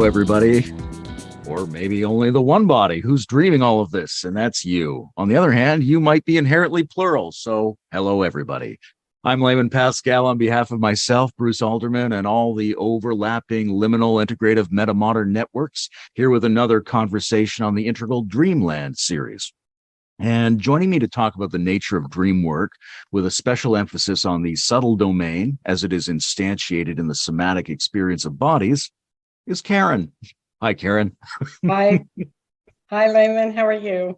everybody. Or maybe only the one body who's dreaming all of this, and that's you. On the other hand, you might be inherently plural, so hello, everybody. I'm Layman Pascal on behalf of myself, Bruce Alderman, and all the overlapping liminal integrative metamodern networks, here with another conversation on the Integral Dreamland series. And joining me to talk about the nature of dream work, with a special emphasis on the subtle domain as it is instantiated in the somatic experience of bodies, is Karen. Hi, Karen. Hi. Hi, Layman. How are you?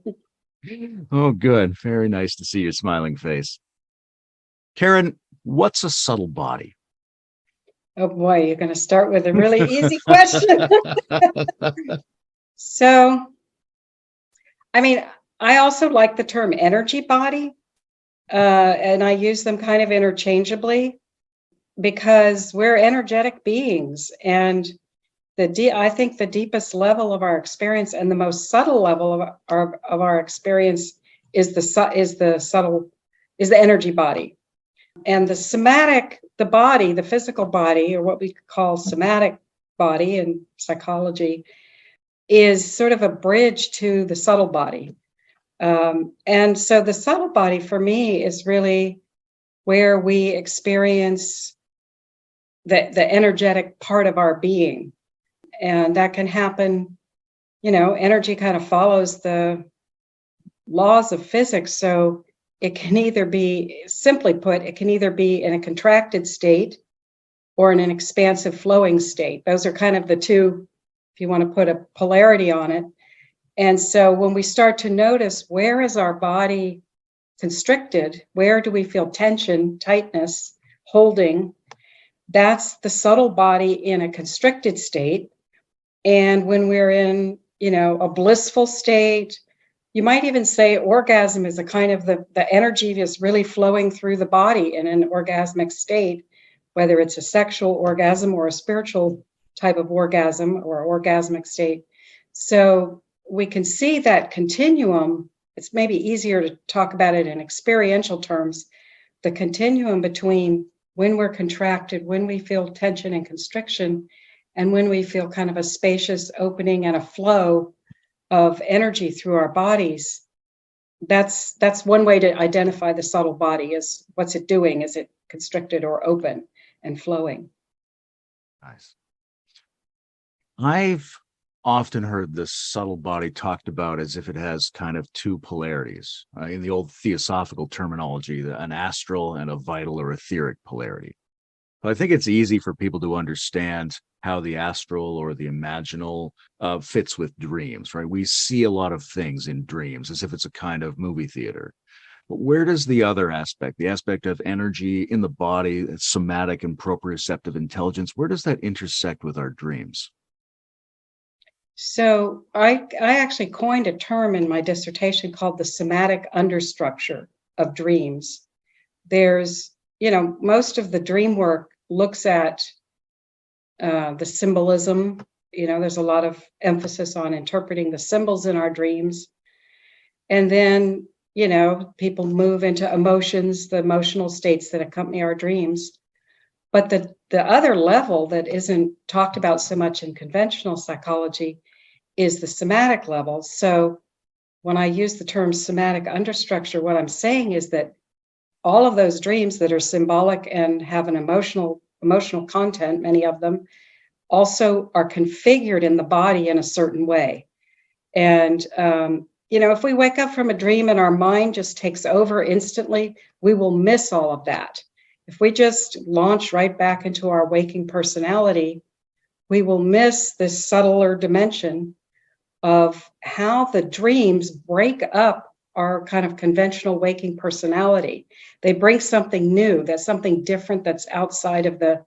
Oh, good. Very nice to see your smiling face. Karen, what's a subtle body? Oh, boy, you're going to start with a really easy question. So, I also like the term energy body, and I use them kind of interchangeably because we're energetic beings, and I think the deepest level of our experience and the most subtle level of our experience is the energy body. And the somatic, the physical body, or what we call somatic body in psychology, is sort of a bridge to the subtle body. And so the subtle body for me is really where we experience the energetic part of our being. And that can happen, energy kind of follows the laws of physics. So it can either be, simply put, it can either be in a contracted state or in an expansive flowing state. Those are kind of the two, if you want to put a polarity on it. And so when we start to notice, where is our body constricted? Where do we feel tension, tightness, holding? That's the subtle body in a constricted state. And when we're in, a blissful state, you might even say orgasm is a kind of the energy is really flowing through the body in an orgasmic state, whether it's a sexual orgasm or a spiritual type of orgasm or orgasmic state. So we can see that continuum. It's maybe easier to talk about it in experiential terms, the continuum between when we're contracted, when we feel tension and constriction, and when we feel kind of a spacious opening and a flow of energy through our bodies. That's one way to identify the subtle body, is what's it doing? Is it constricted or open and flowing? Nice. I've often heard the subtle body talked about as if it has kind of two polarities. In the old theosophical terminology, an astral and a vital or etheric polarity. But I think it's easy for people to understand how the astral or the imaginal fits with dreams, right? We see a lot of things in dreams as if it's a kind of movie theater. But where does the other aspect, the aspect of energy in the body, somatic and proprioceptive intelligence, where does that intersect with our dreams? So I actually coined a term in my dissertation called the somatic understructure of dreams. There's, most of the dream work looks at the symbolism. There's a lot of emphasis on interpreting the symbols in our dreams. And then, people move into emotions, the emotional states that accompany our dreams. But the other level that isn't talked about so much in conventional psychology is the somatic level. So when I use the term somatic understructure, what I'm saying is that all of those dreams that are symbolic and have an emotional content, many of them, also are configured in the body in a certain way. And, if we wake up from a dream and our mind just takes over instantly, we will miss all of that. If we just launch right back into our waking personality, we will miss this subtler dimension of how the dreams break up our kind of conventional waking personality. They bring something new, that's something different, that's outside of the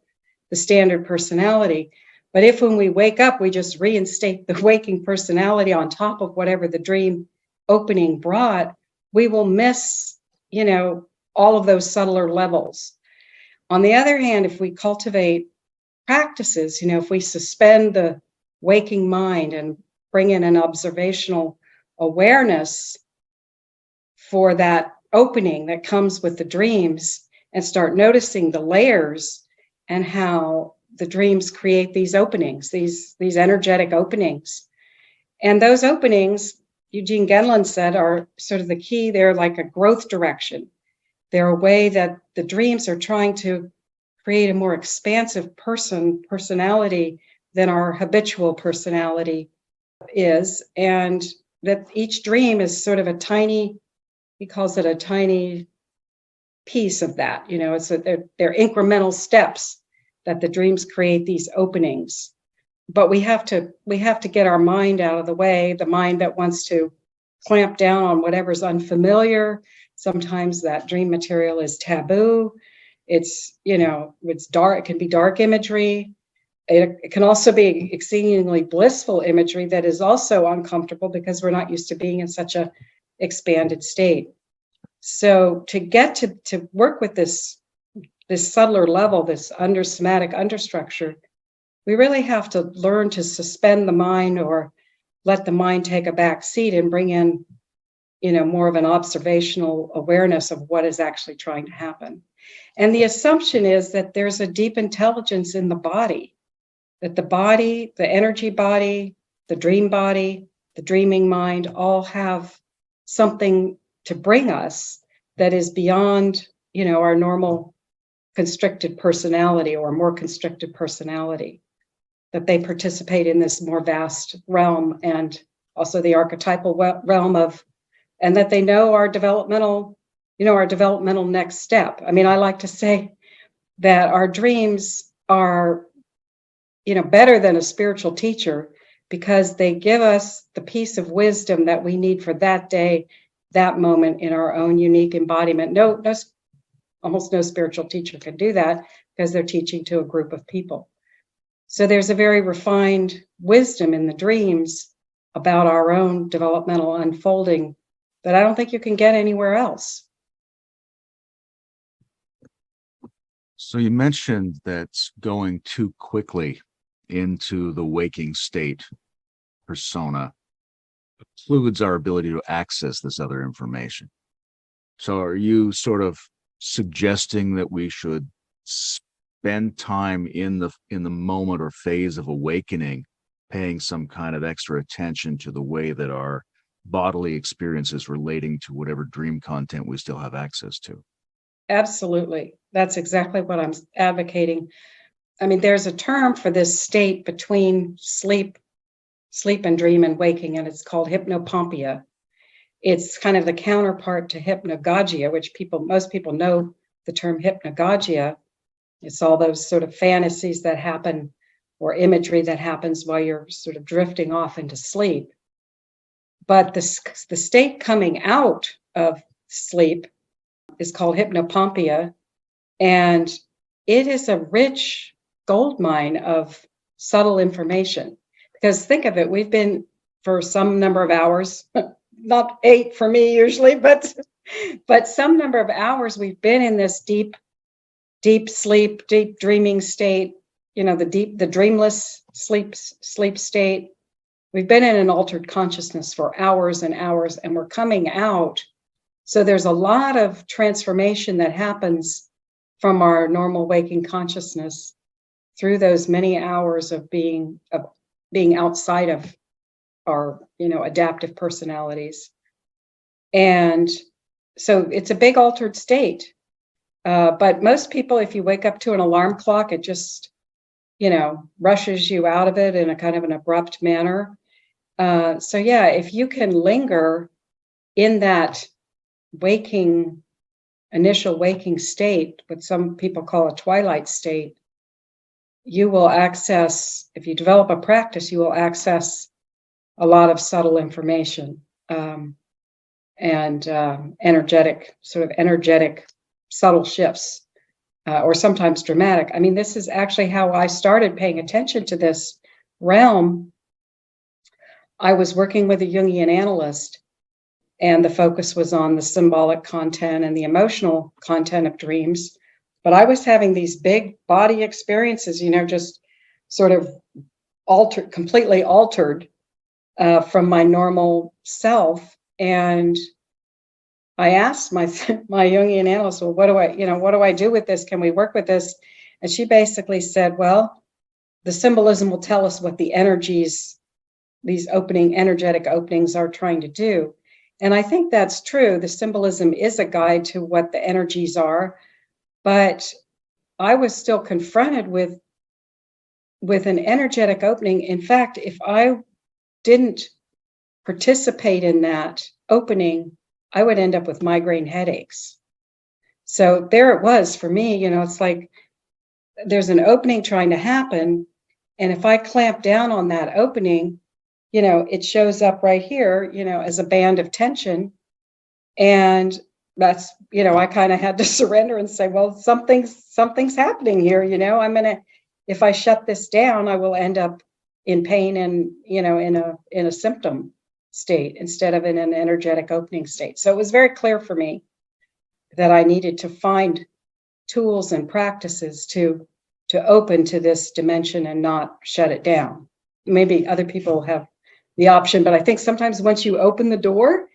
standard personality. But if when we wake up, we just reinstate the waking personality on top of whatever the dream opening brought, we will miss, all of those subtler levels. On the other hand, if we cultivate practices, if we suspend the waking mind and bring in an observational awareness for that opening that comes with the dreams and start noticing the layers and how the dreams create these openings, these energetic openings. And those openings, Eugene Gendlin said, are sort of the key. They're like a growth direction. They're a way that the dreams are trying to create a more expansive personality than our habitual personality is. And that each dream is sort of a tiny, he calls it a tiny piece of that. They're incremental steps that the dreams create these openings. But we have to get our mind out of the way, the mind that wants to clamp down on whatever's unfamiliar. Sometimes that dream material is taboo. It's dark. It can be dark imagery. It can also be exceedingly blissful imagery that is also uncomfortable because we're not used to being in such a expanded state. So to get to work with this subtler level, this somatic understructure, we really have to learn to suspend the mind or let the mind take a back seat and bring in, more of an observational awareness of what is actually trying to happen. And the assumption is that there's a deep intelligence in the body, that the body, the energy body, the dreaming mind all have something to bring us that is beyond, our normal constricted personality or more constricted personality, that they participate in this more vast realm and also the archetypal realm of, and that they know our developmental next step. I mean, I like to say that our dreams are, better than a spiritual teacher because they give us the piece of wisdom that we need for that day, that moment in our own unique embodiment. Almost no spiritual teacher can do that because they're teaching to a group of people. So there's a very refined wisdom in the dreams about our own developmental unfolding that I don't think you can get anywhere else. So you mentioned that going too quickly into the waking state persona precludes our ability to access this other information. So are you sort of suggesting that we should spend time in the moment or phase of awakening, paying some kind of extra attention to the way that our bodily experience is relating to whatever dream content we still have access to? Absolutely. That's exactly what I'm advocating. I mean, there's a term for this state between sleep and dream and waking, and it's called hypnopompia. It's kind of the counterpart to hypnagogia, which most people know the term hypnagogia. It's all those sort of fantasies that happen or imagery that happens while you're sort of drifting off into sleep. But the state coming out of sleep is called hypnopompia, and it is a rich goldmine of subtle information. Because think of it, we've been for some number of hours, not 8 for me usually, but some number of hours we've been in this deep sleep, deep dreaming state, the dreamless sleep state. We've been in an altered consciousness for hours and hours, and we're coming out. So there's a lot of transformation that happens from our normal waking consciousness through those many hours of being outside of our, adaptive personalities. And so it's a big altered state. But most people, if you wake up to an alarm clock, it just, rushes you out of it in a kind of an abrupt manner. So yeah, if you can linger in that initial waking state, what some people call a twilight state, you will access, if you develop a practice, you will access a lot of subtle information and energetic subtle shifts, or sometimes dramatic. I mean, this is actually how I started paying attention to this realm. I was working with a Jungian analyst, and the focus was on the symbolic content and the emotional content of dreams. But I was having these big body experiences, just sort of completely altered from my normal self. And I asked my Jungian analyst, well, what do I do with this? Can we work with this? And she basically said, well, the symbolism will tell us what the energies, these energetic openings are trying to do. And I think that's true. The symbolism is a guide to what the energies are, but I was still confronted with an energetic opening. In fact, if I didn't participate in that opening, I would end up with migraine headaches. So there it was for me, it's like there's an opening trying to happen. And if I clamp down on that opening, it shows up right here, as a band of tension. And that's, I kind of had to surrender and say, well, something's happening here. If I shut this down, I will end up in pain and, in a symptom state instead of in an energetic opening state. So it was very clear for me that I needed to find tools and practices to open to this dimension and not shut it down. Maybe other people have the option, but I think sometimes once you open the door,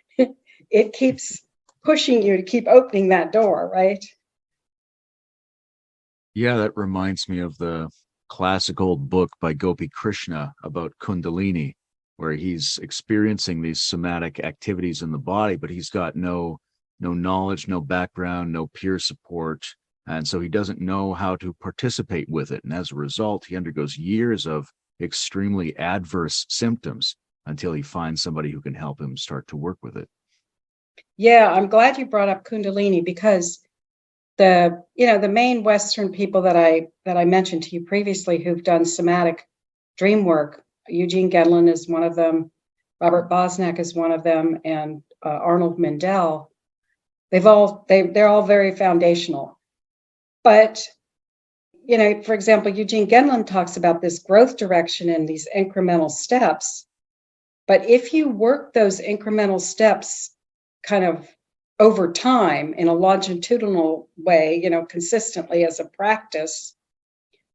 it keeps pushing you to keep opening that door, right? Yeah, that reminds me of the classic old book by Gopi Krishna about Kundalini, where he's experiencing these somatic activities in the body, but he's got no knowledge, no background, no peer support. And so he doesn't know how to participate with it. And as a result, he undergoes years of extremely adverse symptoms until he finds somebody who can help him start to work with it. Yeah, I'm glad you brought up Kundalini, because the main Western people that I mentioned to you previously who've done somatic dream work, Eugene Gendlin is one of them, Robert Bosnak is one of them, and Arnold Mindell. They're all very foundational. But, for example, Eugene Gendlin talks about this growth direction and these incremental steps. But if you work those incremental steps kind of over time in a longitudinal way, consistently as a practice,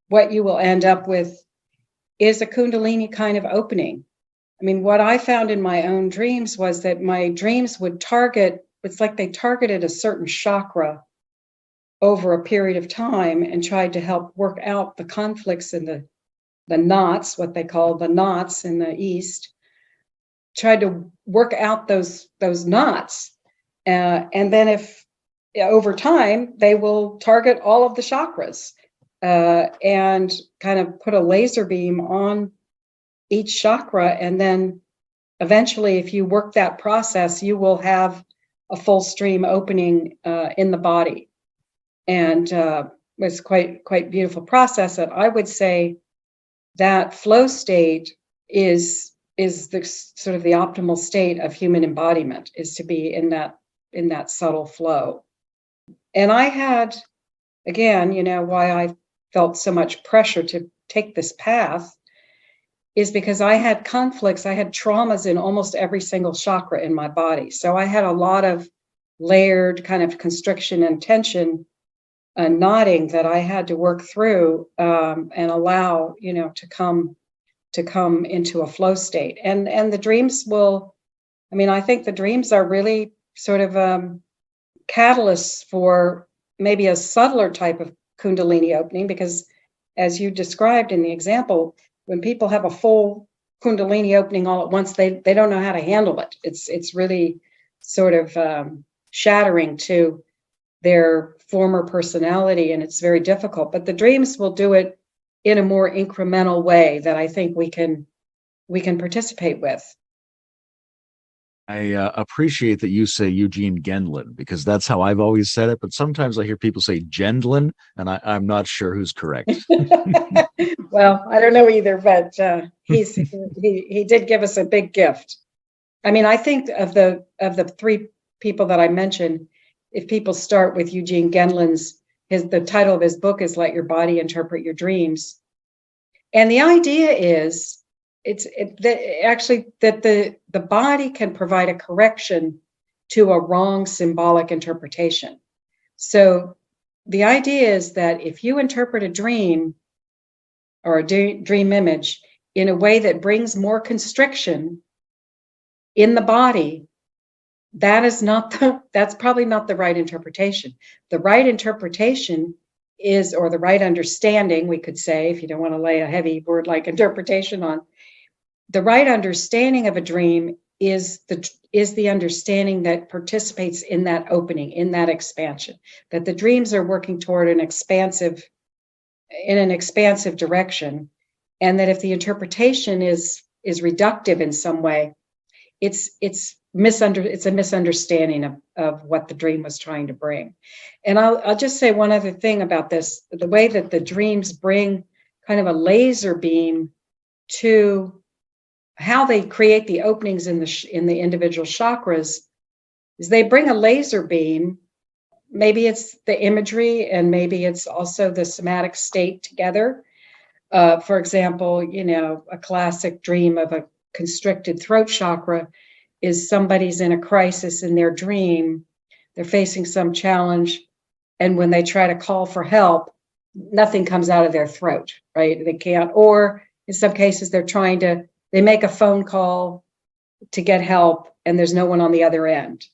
what you will end up with is a Kundalini kind of opening. I mean, what I found in my own dreams was that my dreams would it's like they targeted a certain chakra over a period of time and tried to help work out the conflicts and the knots, what they call the knots in the East, tried to work out those knots. And then if over time, they will target all of the chakras and kind of put a laser beam on each chakra. And then eventually, if you work that process, you will have a full stream opening in the body. And it's quite beautiful process. And I would say that flow state is the sort of the optimal state of human embodiment, is to be in that subtle flow. And I had, again, why I felt so much pressure to take this path is because I had conflicts, I had traumas in almost every single chakra in my body. So I had a lot of layered kind of constriction and tension, knotting that I had to work through and allow, to come into a flow state. And the dreams I think the dreams are really sort of catalysts for maybe a subtler type of Kundalini opening, because as you described in the example, when people have a full Kundalini opening all at once, they don't know how to handle it. It's really sort of shattering to their former personality, and it's very difficult. But the dreams will do it in a more incremental way that I think we can participate with. I appreciate that you say Eugene Gendlin, because that's how I've always said it. But sometimes I hear people say Gendlin, and I'm not sure who's correct. Well, I don't know either, but he did give us a big gift. I mean, I think of the three people that I mentioned, if people start with Eugene Gendlin's, the title of his book is Let Your Body Interpret Your Dreams. And the idea is that the body can provide a correction to a wrong symbolic interpretation. So the idea is that if you interpret a dream or a dream image in a way that brings more constriction in the body, that's probably not the right interpretation. The right interpretation is, or the right understanding, we could say, if you don't want to lay a heavy word like interpretation on, the right understanding of a dream is the understanding that participates in that opening, in that expansion, that the dreams are working toward an expansive direction, and that if the interpretation is reductive in some way, it's a misunderstanding of what the dream was trying to bring. And I'll just say one other thing about this: the way that the dreams bring kind of a laser beam to how they create the openings in the individual chakras is they bring a laser beam. Maybe it's the imagery, and maybe it's also the somatic state together. For example, a classic dream of a constricted throat chakra is somebody's in a crisis in their dream. They're facing some challenge, and when they try to call for help, nothing comes out of their throat, right? They can't, or in some cases they make a phone call to get help and there's no one on the other end,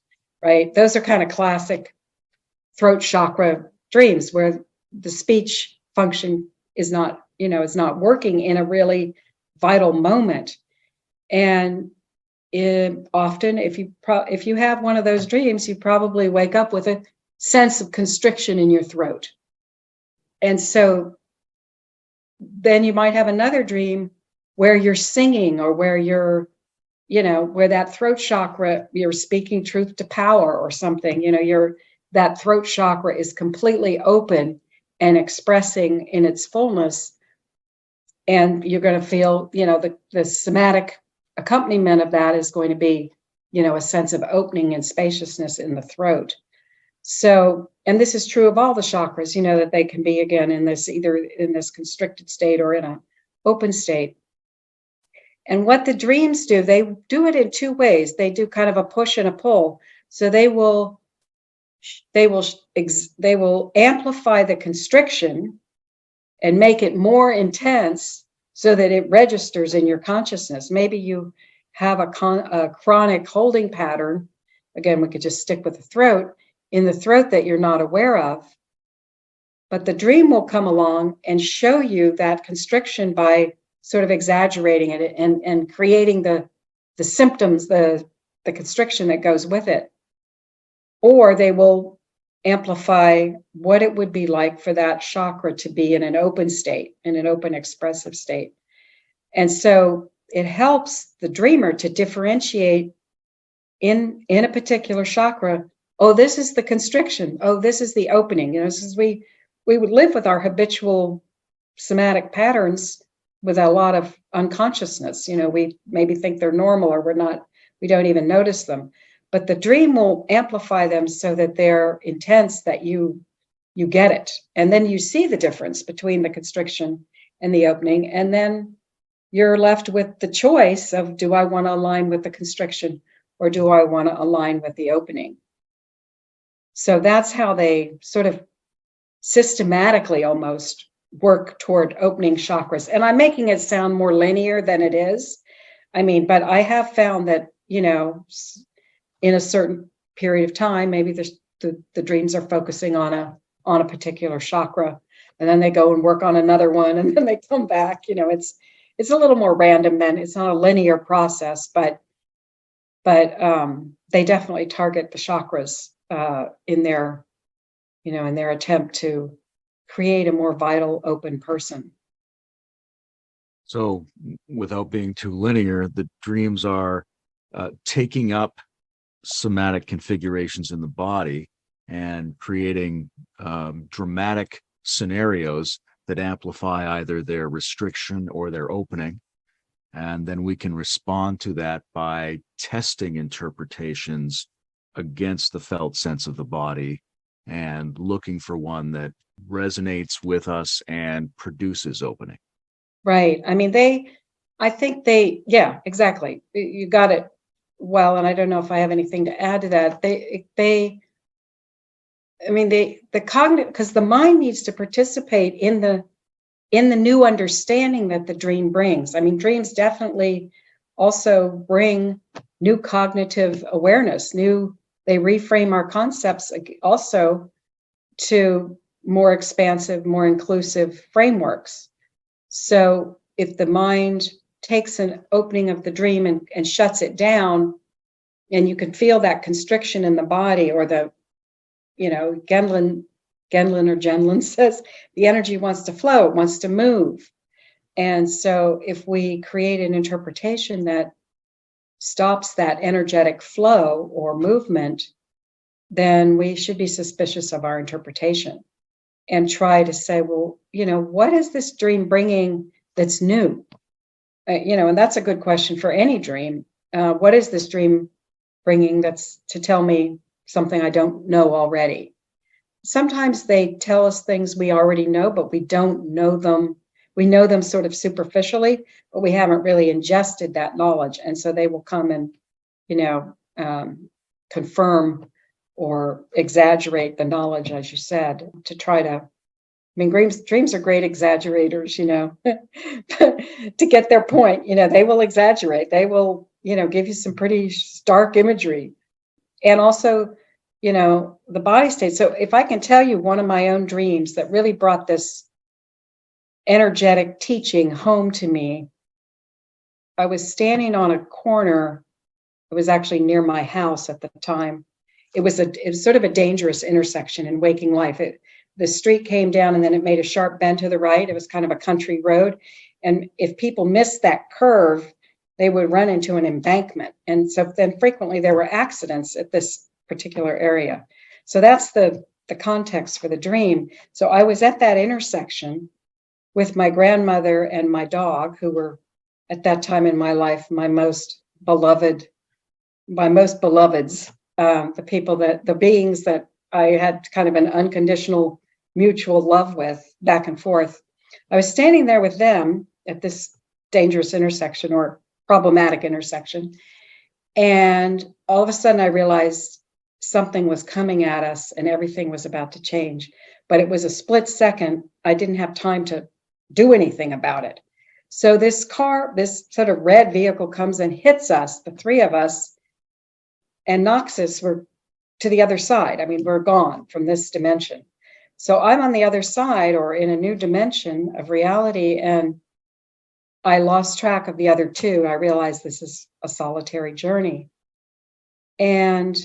right? Those are kind of classic throat chakra dreams where the speech function is not working in a really vital moment. And often, if you have one of those dreams, you probably wake up with a sense of constriction in your throat. And so then you might have another dream where you're singing, or where you're, where that throat chakra, you're speaking truth to power or something, that throat chakra is completely open and expressing in its fullness. And you're going to feel, the somatic accompaniment of that is going to be, a sense of opening and spaciousness in the throat. So, and this is true of all the chakras, that they can be, again, either in this constricted state or in an open state. And what the dreams do, they do it in two ways. They do kind of a push and a pull. So they will amplify the constriction and make it more intense so that it registers in your consciousness. Maybe you have a chronic holding pattern. Again, we could just stick with the throat, in the throat that you're not aware of. But the dream will come along and show you that constriction by sort of exaggerating it and creating the symptoms, the constriction that goes with it. Or they will amplify what it would be like for that chakra to be in an open state, in an open expressive state. And so it helps the dreamer to differentiate in a particular chakra. Oh, this is the constriction. Oh, this is the opening. This is we would live with our habitual somatic patterns with a lot of unconsciousness. We maybe think they're normal, or we don't even notice them. But the dream will amplify them so that they're intense, that you get it. And then you see the difference between the constriction and the opening. And then you're left with the choice of, do I want to align with the constriction, or do I want to align with the opening? So that's how they sort of systematically almost work toward opening chakras. And I'm making it sound more linear than it is. But I have found that, in a certain period of time, maybe the dreams are focusing on a particular chakra, and then they go and work on another one, and then they come back. It's a little more random, than it's not a linear process, but they definitely target the chakras in their attempt to create a more vital, open person. So, without being too linear, the dreams are taking up somatic configurations in the body and creating dramatic scenarios that amplify either their restriction or their opening. And then we can respond to that by testing interpretations against the felt sense of the body and looking for one that resonates with us and produces opening. Right. Yeah, exactly. You got it well. And I don't know if I have anything to add to that. The cognitive, because the mind needs to participate in the new understanding that the dream brings. Dreams definitely also bring new cognitive awareness, they reframe our concepts also to more expansive, more inclusive frameworks. So if the mind takes an opening of the dream and shuts it down, and you can feel that constriction in the body, or the, Gendlin or Gendlin says the energy wants to flow, it wants to move. And so if we create an interpretation that stops that energetic flow or movement, then we should be suspicious of our interpretation and try to say, well, what is this dream bringing that's new? And that's a good question for any dream. What is this dream bringing that's to tell me something I don't know already? Sometimes they tell us things we already know, but we don't know them. We know them sort of superficially, but we haven't really ingested that knowledge. And so they will come and, confirm or exaggerate the knowledge, as you said, to try to, dreams are great exaggerators, to get their point. They will exaggerate. They will, give you some pretty stark imagery. And also, the body state. So if I can tell you one of my own dreams that really brought this energetic teaching home to me, I was standing on a corner. It was actually near my house at the time. It was sort of a dangerous intersection in waking life. The street came down and then it made a sharp bend to the right. It was kind of a country road. And if people missed that curve, they would run into an embankment. And so then frequently there were accidents at this particular area. So that's the context for the dream. So I was at that intersection with my grandmother and my dog, who were at that time in my life my most beloveds, the beings that I had kind of an unconditional mutual love with, back and forth. I was standing there with them at this dangerous intersection, or problematic intersection, and all of a sudden I realized something was coming at us and everything was about to change. But it was a split second. I didn't have time to do anything about it. So this car, this sort of red vehicle, comes and hits us, the three of us, and knocks us to the other side. We're gone from this dimension. So I'm on the other side, or in a new dimension of reality, and I lost track of the other two. I realized this is a solitary journey. And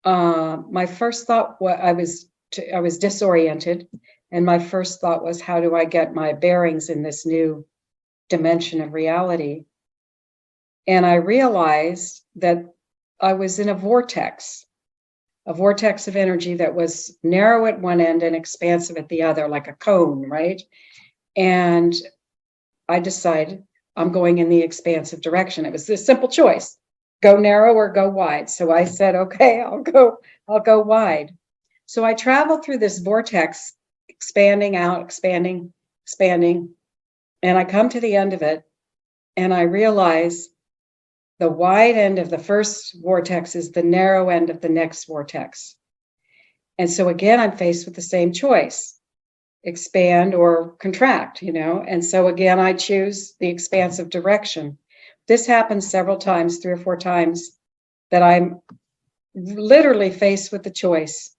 my first thought, I was disoriented, and my first thought was, how do I get my bearings in this new dimension of reality? And I realized that I was in a vortex of energy that was narrow at one end and expansive at the other, like a cone, right? And I decided I'm going in the expansive direction. It was a simple choice: go narrow or go wide. So I said, okay, I'll go wide. So I traveled through this vortex, expanding out, expanding, and I come to the end of it, and I realize the wide end of the first vortex is the narrow end of the next vortex. And so again, I'm faced with the same choice: expand or contract, And so again, I choose the expansive direction. This happens several times, 3 or 4 times, that I'm literally faced with the choice: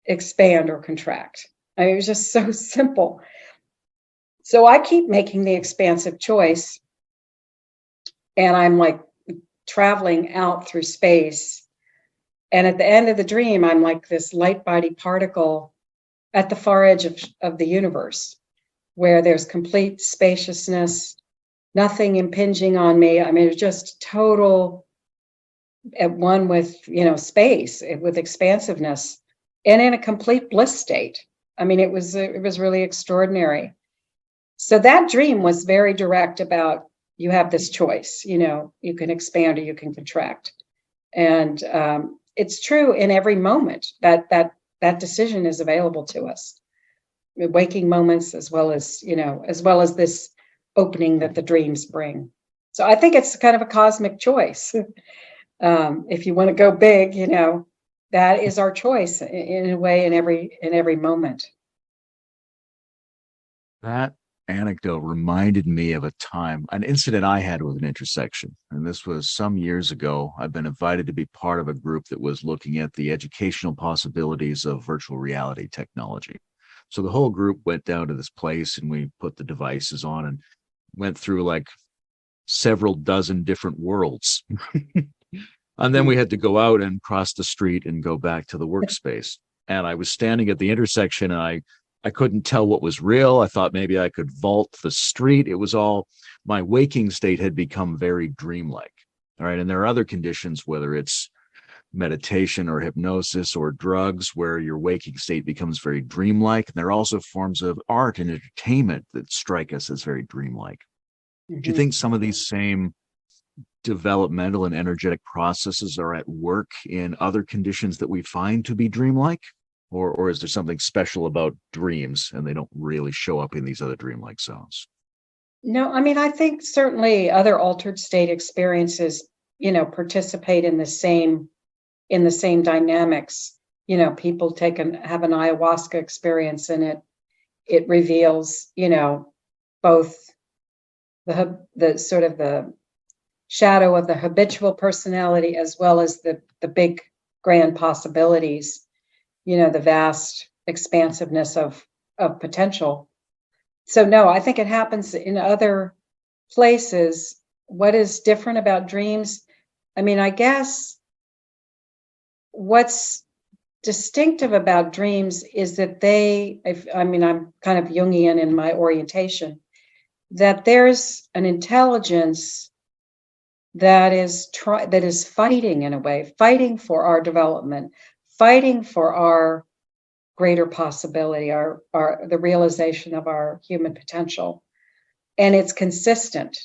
expand or contract. It was just so simple. So I keep making the expansive choice, and I'm like traveling out through space. And at the end of the dream, I'm like this light body particle at the far edge of the universe, where there's complete spaciousness, nothing impinging on me. It's just total at one with, space, with expansiveness, and in a complete bliss state. It was really extraordinary. So that dream was very direct about, you have this choice, you can expand or you can contract. And it's true in every moment that decision is available to us, waking moments, as well as this opening that the dreams bring. So I think it's kind of a cosmic choice. If you want to go big, that is our choice in a way, in every moment. That anecdote reminded me of a time, an incident I had with an intersection. And this was some years ago. I've been invited to be part of a group that was looking at the educational possibilities of virtual reality technology. So the whole group went down to this place and we put the devices on and went through like several dozen different worlds. And then we had to go out and cross the street and go back to the workspace. And I was standing at the intersection and I couldn't tell what was real. I thought maybe I could vault the street. It was all, my waking state had become very dreamlike. All right. And there are other conditions, whether it's meditation or hypnosis or drugs, where your waking state becomes very dreamlike. And there are also forms of art and entertainment that strike us as very dreamlike. Do you think some of these same developmental and energetic processes are at work in other conditions that we find to be dreamlike? Or is there something special about dreams and they don't really show up in these other dreamlike zones? No, I mean, I think certainly other altered state experiences, participate in the same dynamics. People have an ayahuasca experience and it reveals, both the sort of the shadow of the habitual personality as well as the big grand possibilities, the vast expansiveness of potential. So no, I think it happens in other places. What is different about dreams? I mean, I guess what's distinctive about dreams is that I'm kind of Jungian in my orientation, that there's an intelligence that is fighting, in a way, fighting for our development, fighting for our greater possibility, the realization of our human potential. And it's consistent.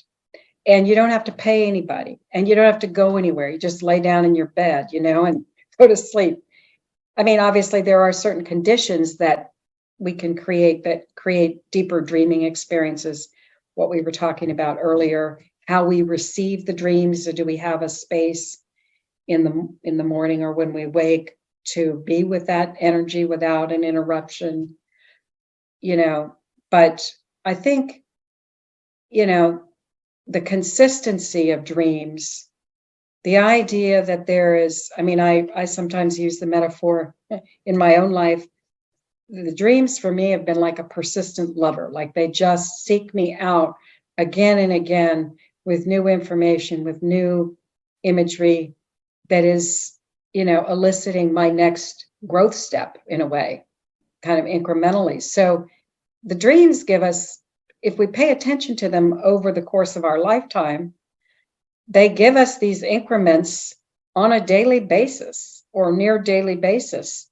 And you don't have to pay anybody and you don't have to go anywhere. You just lay down in your bed, and go to sleep. I mean, obviously there are certain conditions that we can create that create deeper dreaming experiences. What we were talking about earlier, how we receive the dreams. Or do we have a space in the morning or when we wake to be with that energy without an interruption? But I think, the consistency of dreams, the idea that there is, I sometimes use the metaphor in my own life. The dreams for me have been like a persistent lover, like they just seek me out again and again with new information, with new imagery that is, eliciting my next growth step in a way, kind of incrementally. So the dreams give us, if we pay attention to them over the course of our lifetime, they give us these increments on a daily basis or near daily basis.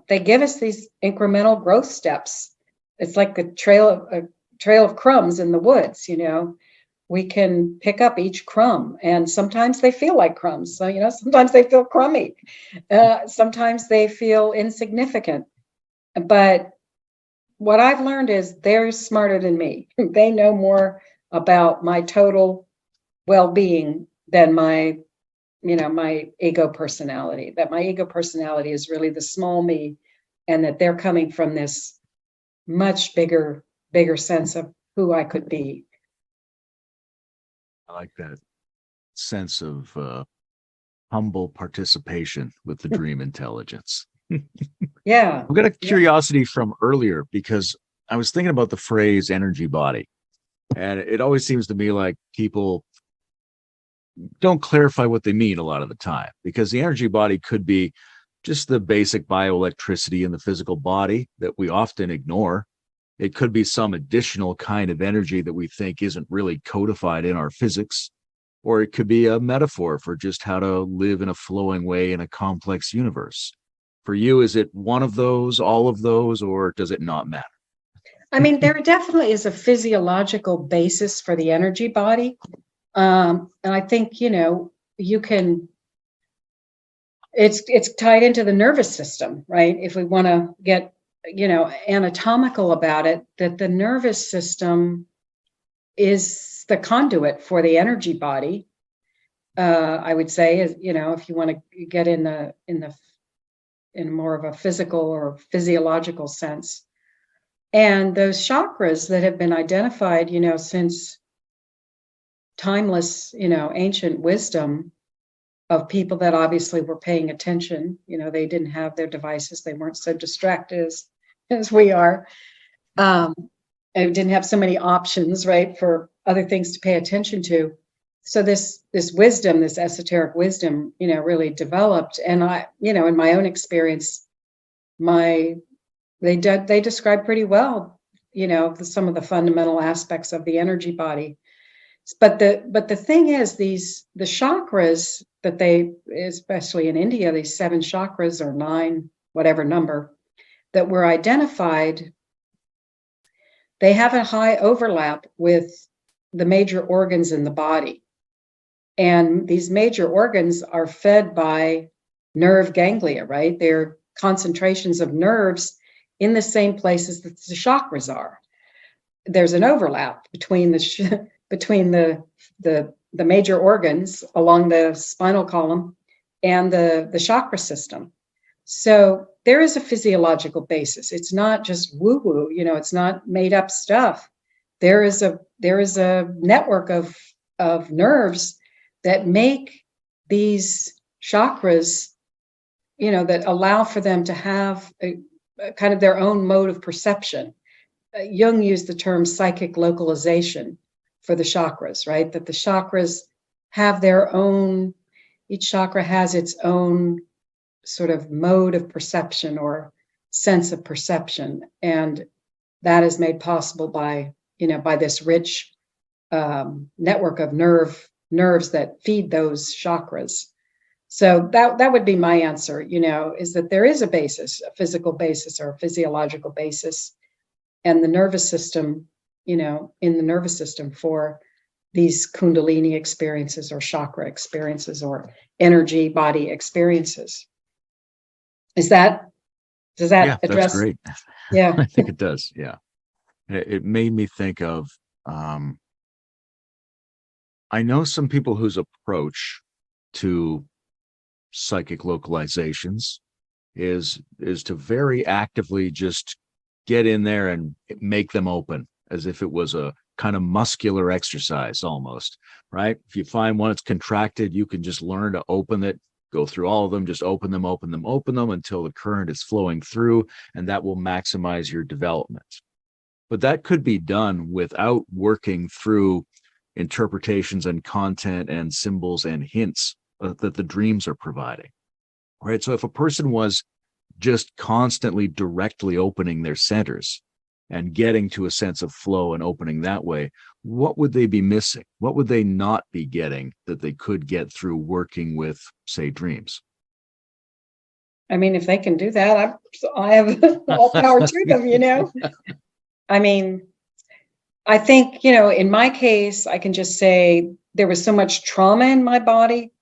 They give us these incremental growth steps. It's like a trail of crumbs in the woods, We can pick up each crumb, and sometimes they feel like crumbs. So, sometimes they feel crummy. Sometimes they feel insignificant. But what I've learned is they're smarter than me. They know more about my total well-being than my ego personality, that my ego personality is really the small me, and that they're coming from this much bigger sense of who I could be. I like that sense of humble participation with the dream intelligence. Yeah. I've got a curiosity from earlier because I was thinking about the phrase energy body. And it always seems to me like people don't clarify what they mean a lot of the time, because the energy body could be just the basic bioelectricity in the physical body that we often ignore. It could be some additional kind of energy that we think isn't really codified in our physics, or it could be a metaphor for just how to live in a flowing way in a complex universe. For you, is it one of those, all of those, or does it not matter? I mean, there definitely is a physiological basis for the energy body. And I think, you can, it's tied into the nervous system, right? If we want to get, anatomical about it, that the nervous system is the conduit for the energy body. I would say, if you want to get in more of a physical or physiological sense. And those chakras that have been identified, since timeless, ancient wisdom of people that obviously were paying attention, they didn't have their devices. They weren't so distracted as we are. And didn't have so many options, right, for other things to pay attention to. So this wisdom, this esoteric wisdom, really developed. And I, in my own experience, they describe pretty well, some of the fundamental aspects of the energy body. But the thing is, the chakras that they, especially in India, these 7 chakras or 9, whatever number, that were identified, they have a high overlap with the major organs in the body. And these major organs are fed by nerve ganglia, right? They're concentrations of nerves in the same places that the chakras are. There's an overlap between the major organs along the spinal column and the chakra system. So there is a physiological basis. It's not just woo-woo, it's not made up stuff. There is a network of nerves that make these chakras, that allow for them to have a kind of their own mode of perception. Jung used the term psychic localization for the chakras, right? That the chakras have their own, each chakra has its own sort of mode of perception or sense of perception. And that is made possible by this rich network of nerves that feed those chakras. So that would be my answer, is that there is a basis, a physical basis or a physiological basis, and the nervous system, in the nervous system for these Kundalini experiences or chakra experiences or energy body experiences. Does that address? That's great. Yeah. I think it does. Yeah. It made me think of, I know some people whose approach to psychic localizations is to very actively just get in there and make them open, as if it was a kind of muscular exercise almost, right? If you find one that's contracted, you can just learn to open it, go through all of them, just open them until the current is flowing through, and that will maximize your development. But that could be done without working through interpretations and content and symbols and hints that the dreams are providing, right? So if a person was just constantly directly opening their centers and getting to a sense of flow and opening that way, what would they be missing? What would they not be getting that they could get through working with, say, dreams? I mean, if they can do that, I have all power to them, I mean, I think, in my case, I can just say there was so much trauma in my body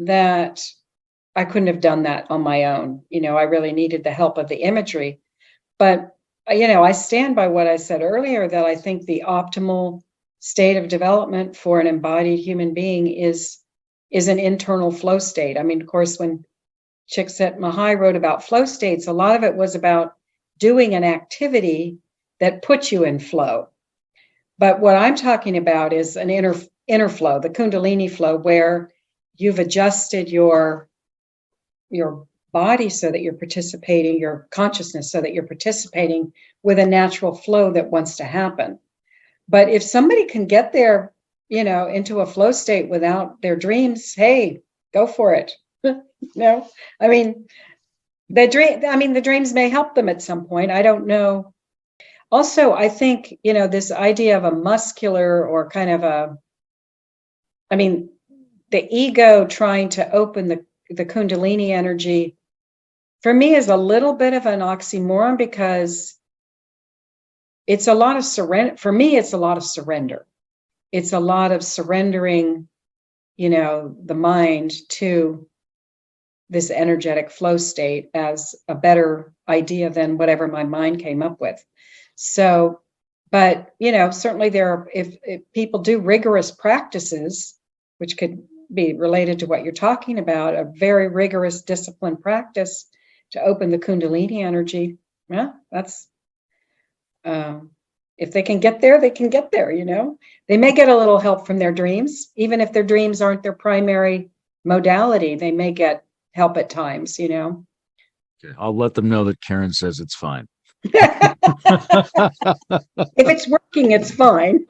that I couldn't have done that on my own. I really needed the help of the imagery. But, I stand by what I said earlier, that I think the optimal state of development for an embodied human being is an internal flow state. I mean, of course, when Csikszentmihalyi wrote about flow states, a lot of it was about doing an activity that puts you in flow. But what I'm talking about is an inner flow, the Kundalini flow, where you've adjusted your body so that you're participating, your consciousness so that you're participating with a natural flow that wants to happen. But if somebody can get there, into a flow state without their dreams, hey, go for it. I mean, the dreams may help them at some point. I don't know. Also, I think, this idea of a muscular or kind of the ego trying to open the Kundalini energy, for me, is a little bit of an oxymoron, because it's a lot of surrender. For me, it's a lot of surrender. It's a lot of surrendering, the mind to this energetic flow state as a better idea than whatever my mind came up with. So, but, certainly if people do rigorous practices, which could be related to what you're talking about, a very rigorous discipline practice to open the Kundalini energy, yeah, If they can get there, they can get there, you know. They may get a little help from their dreams, even if their dreams aren't their primary modality. They may get help at times, you know. Okay. I'll let them know that Karen says it's fine. If it's working, it's fine.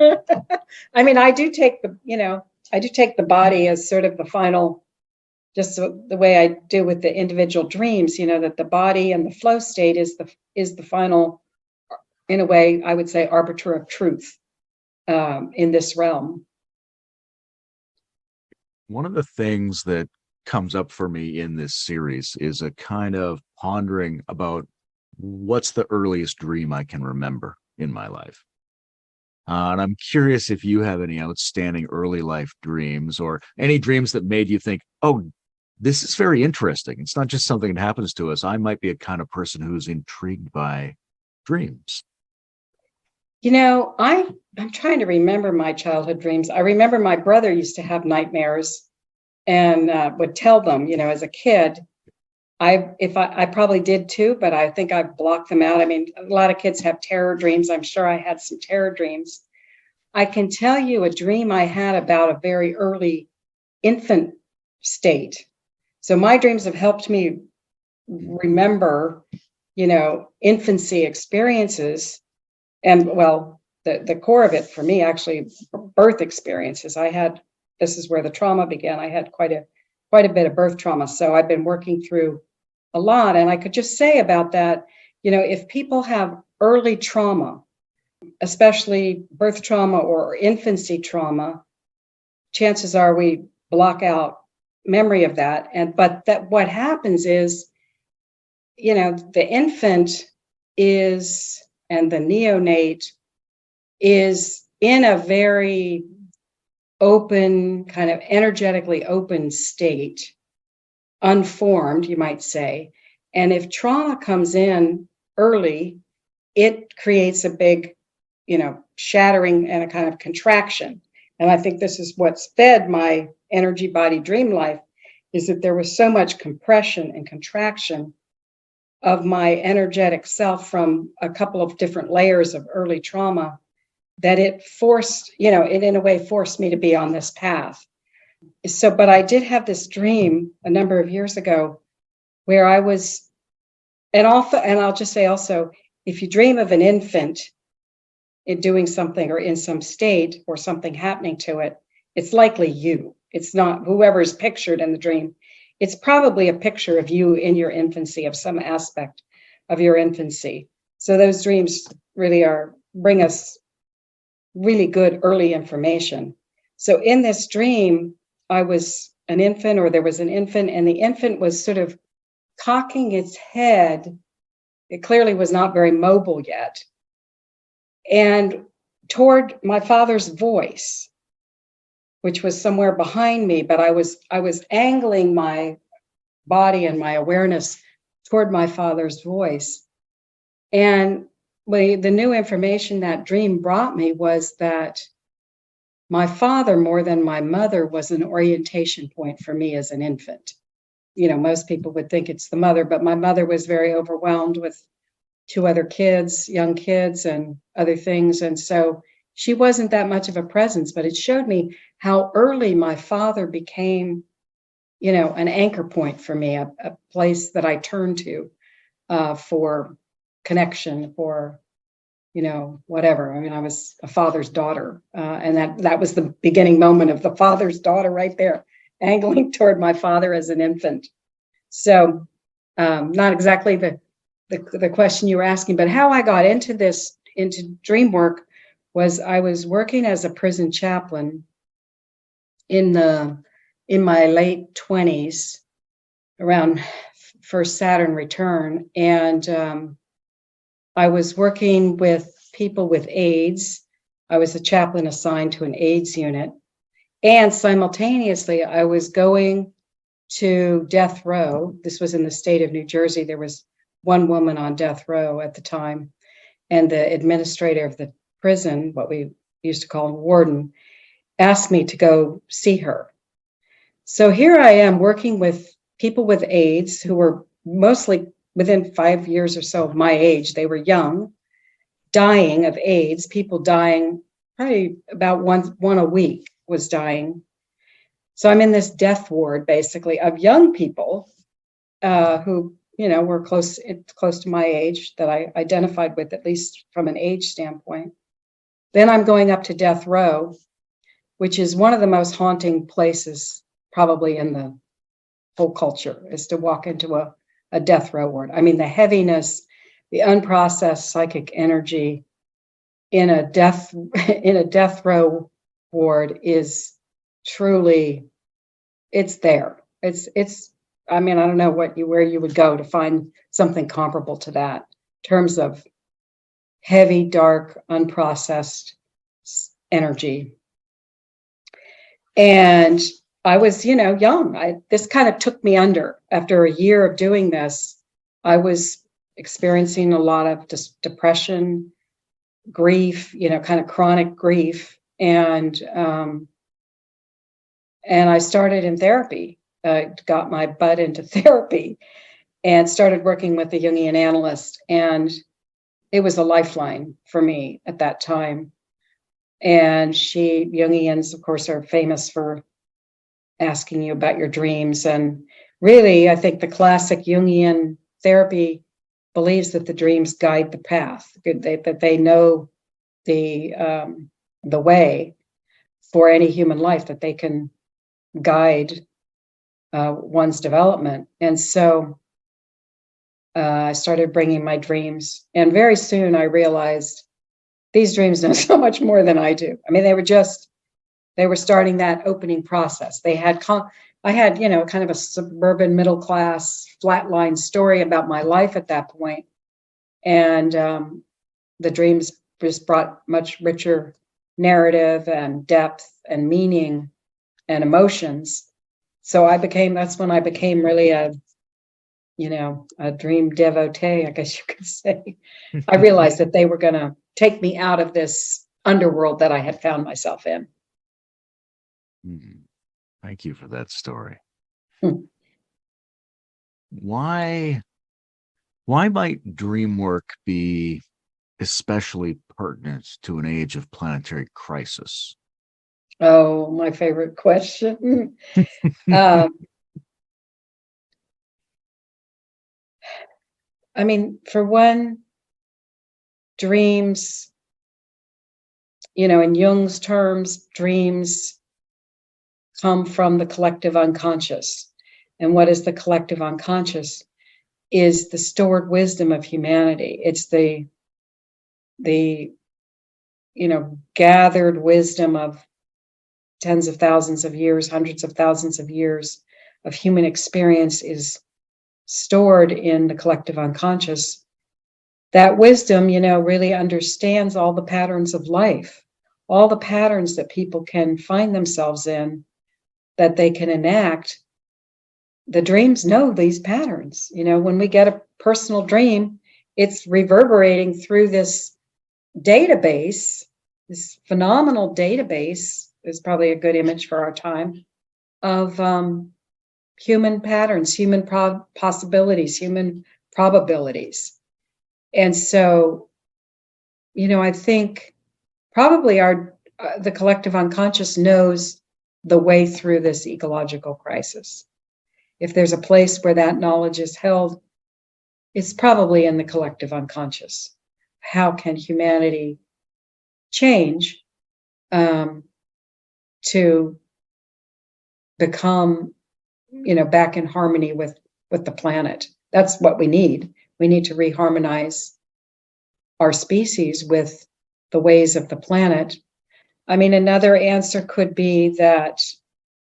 I mean, I do take the body as sort of the final, just the way I do with the individual dreams, you know, that the body and the flow state is the final, in a way, I would say, arbiter of truth in this realm. One of the things that comes up for me in this series is a kind of pondering about what's the earliest dream I can remember in my life. And I'm curious if you have any outstanding early life dreams or any dreams that made you think, oh, this is very interesting. It's not just something that happens to us. I might be a kind of person who's intrigued by dreams. You know, I'm trying to remember my childhood dreams. I remember my brother used to have nightmares and would tell them, you know, as a kid. I probably did too, but I think I've blocked them out. I mean, a lot of kids have terror dreams. I'm sure I had some terror dreams. I can tell you a dream I had about a very early infant state. So my dreams have helped me remember, you know, infancy experiences. And well, the core of it for me, actually, birth experiences. This is where the trauma began. I had quite a bit of birth trauma. So I've been working through a lot. And I could just say about that, you know, if people have early trauma, especially birth trauma or infancy trauma, chances are we block out memory of that. But what happens is, you know, the infant is, and the neonate is in a very open, kind of energetically open state, unformed, you might say. And if trauma comes in early, it creates a big, you know, shattering and a kind of contraction. And I think this is what's fed my energy body dream life, is that there was so much compression and contraction of my energetic self from a couple of different layers of early trauma that it forced, you know, it in a way forced me to be on this path. So, but I did have this dream a number of years ago where I was, and I'll just say also, if you dream of an infant in doing something or in some state or something happening to it, it's likely you. It's not whoever's pictured in the dream. It's probably a picture of you in your infancy, of some aspect of your infancy. So those dreams really bring us really good early information. So in this dream, I was an infant, or there was an infant, and the infant was sort of cocking its head. It clearly was not very mobile yet. And toward my father's voice, which was somewhere behind me, but I was angling my body and my awareness toward my father's voice. And the new information that dream brought me was that my father, more than my mother, was an orientation point for me as an infant. You know, most people would think it's the mother, but my mother was very overwhelmed with 2 other kids, young kids, and other things. And so she wasn't that much of a presence, but it showed me how early my father became, you know, an anchor point for me, a place that I turned to for connection, for, you know, whatever. I mean, I was a father's daughter, and that was the beginning moment of the father's daughter right there, angling toward my father as an infant. So not exactly the question you were asking, but how I got into dream work was I was working as a prison chaplain in my late 20s, around first Saturn return. And I was working with people with AIDS. I was a chaplain assigned to an AIDS unit. And simultaneously, I was going to death row. This was in the state of New Jersey. There was one woman on death row at the time. And the administrator of the prison, what we used to call a warden, asked me to go see her. So here I am working with people with AIDS who were mostly within 5 years or so of my age. They were young. dying of AIDS, people dying, probably about one a week was dying. So I'm in this death ward, basically, of young people who, were close to my age, that I identified with, at least from an age standpoint. Then I'm going up to death row, which is one of the most haunting places probably in the whole culture, is to walk into a death row ward. I mean, the heaviness, the unprocessed psychic energy in a death row ward is truly, it's there. It's I mean, I don't know where you would go to find something comparable to that in terms of heavy, dark, unprocessed energy. And I was, young. This kind of took me under. After a year of doing this, I was experiencing a lot of depression, grief, kind of chronic grief. And I started in therapy. Got my butt into therapy and started working with a Jungian analyst. And it was a lifeline for me at that time. And Jungians, of course, are famous for asking you about your dreams. And really, I think the classic Jungian therapy believes that the dreams guide the path, that they know the way for any human life, that they can guide one's development. And so I started bringing my dreams. And very soon I realized these dreams know so much more than I do. I mean, they were starting that opening process. I had, kind of a suburban middle class flatline story about my life at that point. And the dreams just brought much richer narrative and depth and meaning and emotions. So that's when I became really a dream devotee, I guess you could say. I realized that they were going to take me out of this underworld that I had found myself in. Thank you for that story. Hmm. Why might dream work be especially pertinent to an age of planetary crisis? Oh, my favorite question. I mean, for one, dreams, in Jung's terms, dreams come from the collective unconscious. And what is the collective unconscious? Is the stored wisdom of humanity. It's the gathered wisdom of tens of thousands of years, hundreds of thousands of years of human experience is stored in the collective unconscious. That wisdom, really understands all the patterns of life, all the patterns that people can find themselves in, that they can enact. The dreams know these patterns. When we get a personal dream, it's reverberating through this database, this phenomenal database is probably a good image for our time, of human patterns, human possibilities, human probabilities. And so, I think probably the collective unconscious knows the way through this ecological crisis. If there's a place where that knowledge is held, it's probably in the collective unconscious. How can humanity change to become, back in harmony with the planet? That's what we need. We need to reharmonize our species with the ways of the planet. I mean, another answer could be that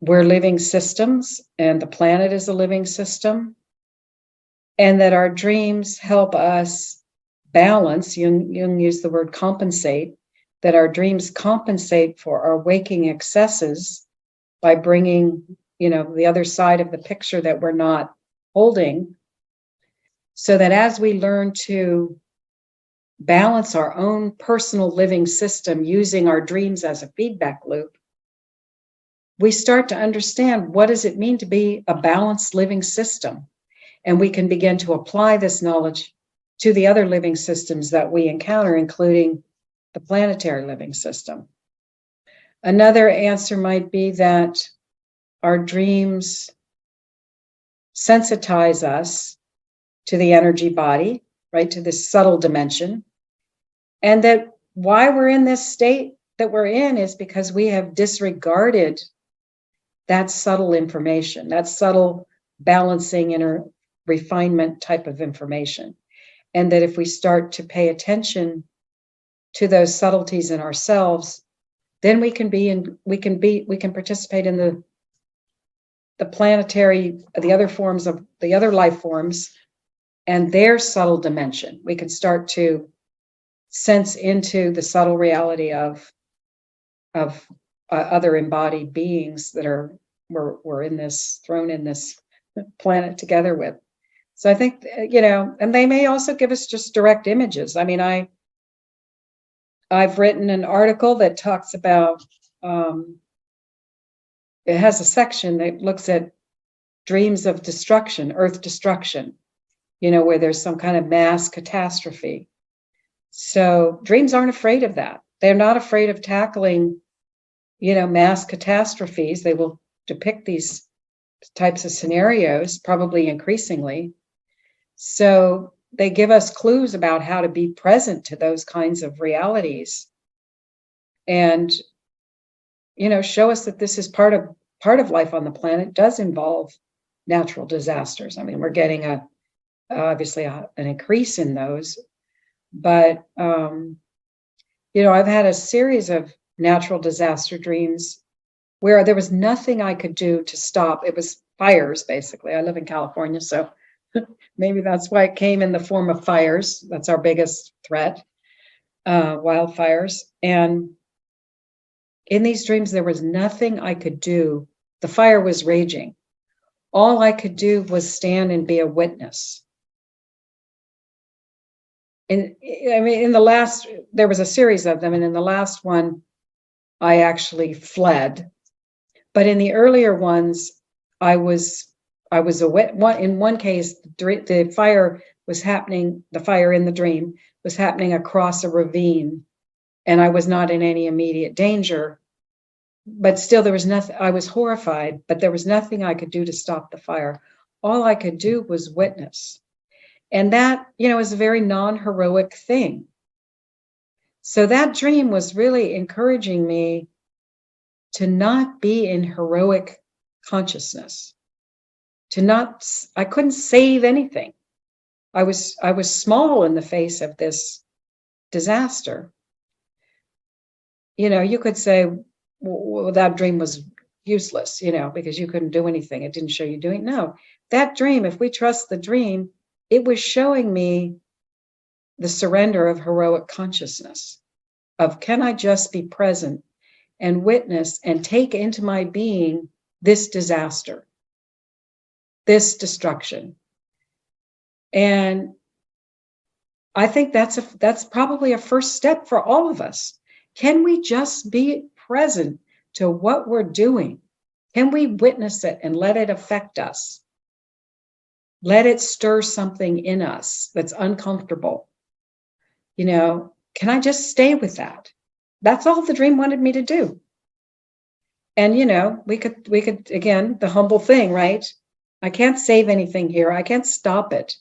we're living systems and the planet is a living system, and that our dreams help us balance. Jung used the word compensate, that our dreams compensate for our waking excesses by bringing, the other side of the picture that we're not holding, so that as we learn to balance our own personal living system using our dreams as a feedback loop, we start to understand what does it mean to be a balanced living system. And we can begin to apply this knowledge to the other living systems that we encounter, including the planetary living system. Another answer might be that our dreams sensitize us to the energy body, right, to this subtle dimension, and that why we're in this state that we're in is because we have disregarded that subtle information, that subtle balancing inner refinement type of information. And that if we start to pay attention to those subtleties in ourselves, then we can participate in the planetary, the other forms of the other life forms and their subtle dimension. We can start to sense into the subtle reality of other embodied beings that we're in this, thrown in this planet together with. So I think, and they may also give us just direct images. I mean, I've written an article that talks about, it has a section that looks at dreams of destruction, earth destruction, where there's some kind of mass catastrophe. So dreams aren't afraid of that. They're not afraid of tackling, mass catastrophes. They will depict these types of scenarios, probably increasingly. So they give us clues about how to be present to those kinds of realities and, show us that this is part of life on the planet does involve natural disasters. I mean, we're getting obviously an increase in those, but, I've had a series of natural disaster dreams where there was nothing I could do to stop. It was fires, basically. I live in California, so maybe that's why it came in the form of fires. That's our biggest threat, wildfires. And in these dreams, there was nothing I could do. The fire was raging. All I could do was stand and be a witness. And I mean, there was a series of them, and in the last one, I actually fled. But in the earlier ones, I was in one case, the fire was happening, the fire in the dream was happening across a ravine, and I was not in any immediate danger. But still, there was nothing, I was horrified, but there was nothing I could do to stop the fire. All I could do was witness. And that, is a very non-heroic thing. So that dream was really encouraging me to not be in heroic consciousness, I couldn't save anything. I was small in the face of this disaster. You could say, well, that dream was useless, because you couldn't do anything. It didn't show you doing. No, that dream, if we trust the dream, it was showing me the surrender of heroic consciousness, of can I just be present and witness and take into my being this disaster, this destruction. And I think that's probably a first step for all of us. Can we just be present to what we're doing? Can we witness it and let it affect us? Let it stir something in us that's uncomfortable. Can I just stay with that? That's all the dream wanted me to do. And, we could, again, the humble thing, right? I can't save anything here. I can't stop it,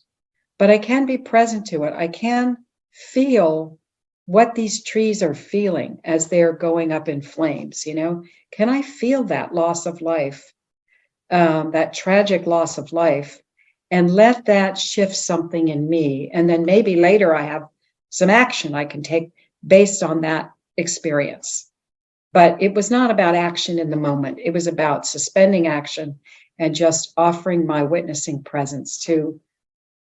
but I can be present to it. I can feel what these trees are feeling as they're going up in flames. Can I feel that loss of life, that tragic loss of life, and let that shift something in me? And then maybe later I have some action I can take based on that experience. But it was not about action in the moment. It was about suspending action and just offering my witnessing presence to,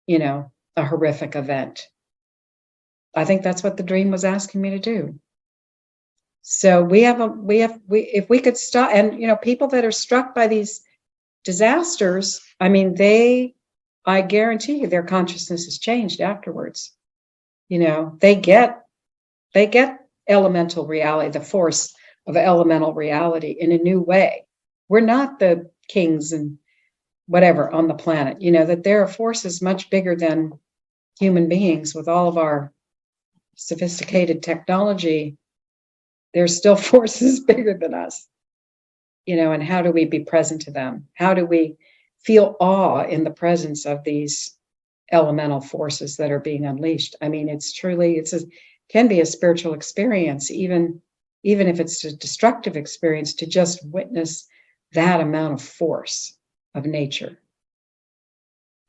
a horrific event. I think that's what the dream was asking me to do. So if we could stop, and, people that are struck by these disasters, I mean, I guarantee you their consciousness has changed afterwards. They get elemental reality, the force of elemental reality in a new way. We're not the kings and whatever on the planet, that there are forces much bigger than human beings with all of our sophisticated technology, there's still forces bigger than us, and how do we be present to them? How do we feel awe in the presence of these elemental forces that are being unleashed? I mean, can be a spiritual experience, even if it's a destructive experience, to just witness that amount of force of nature.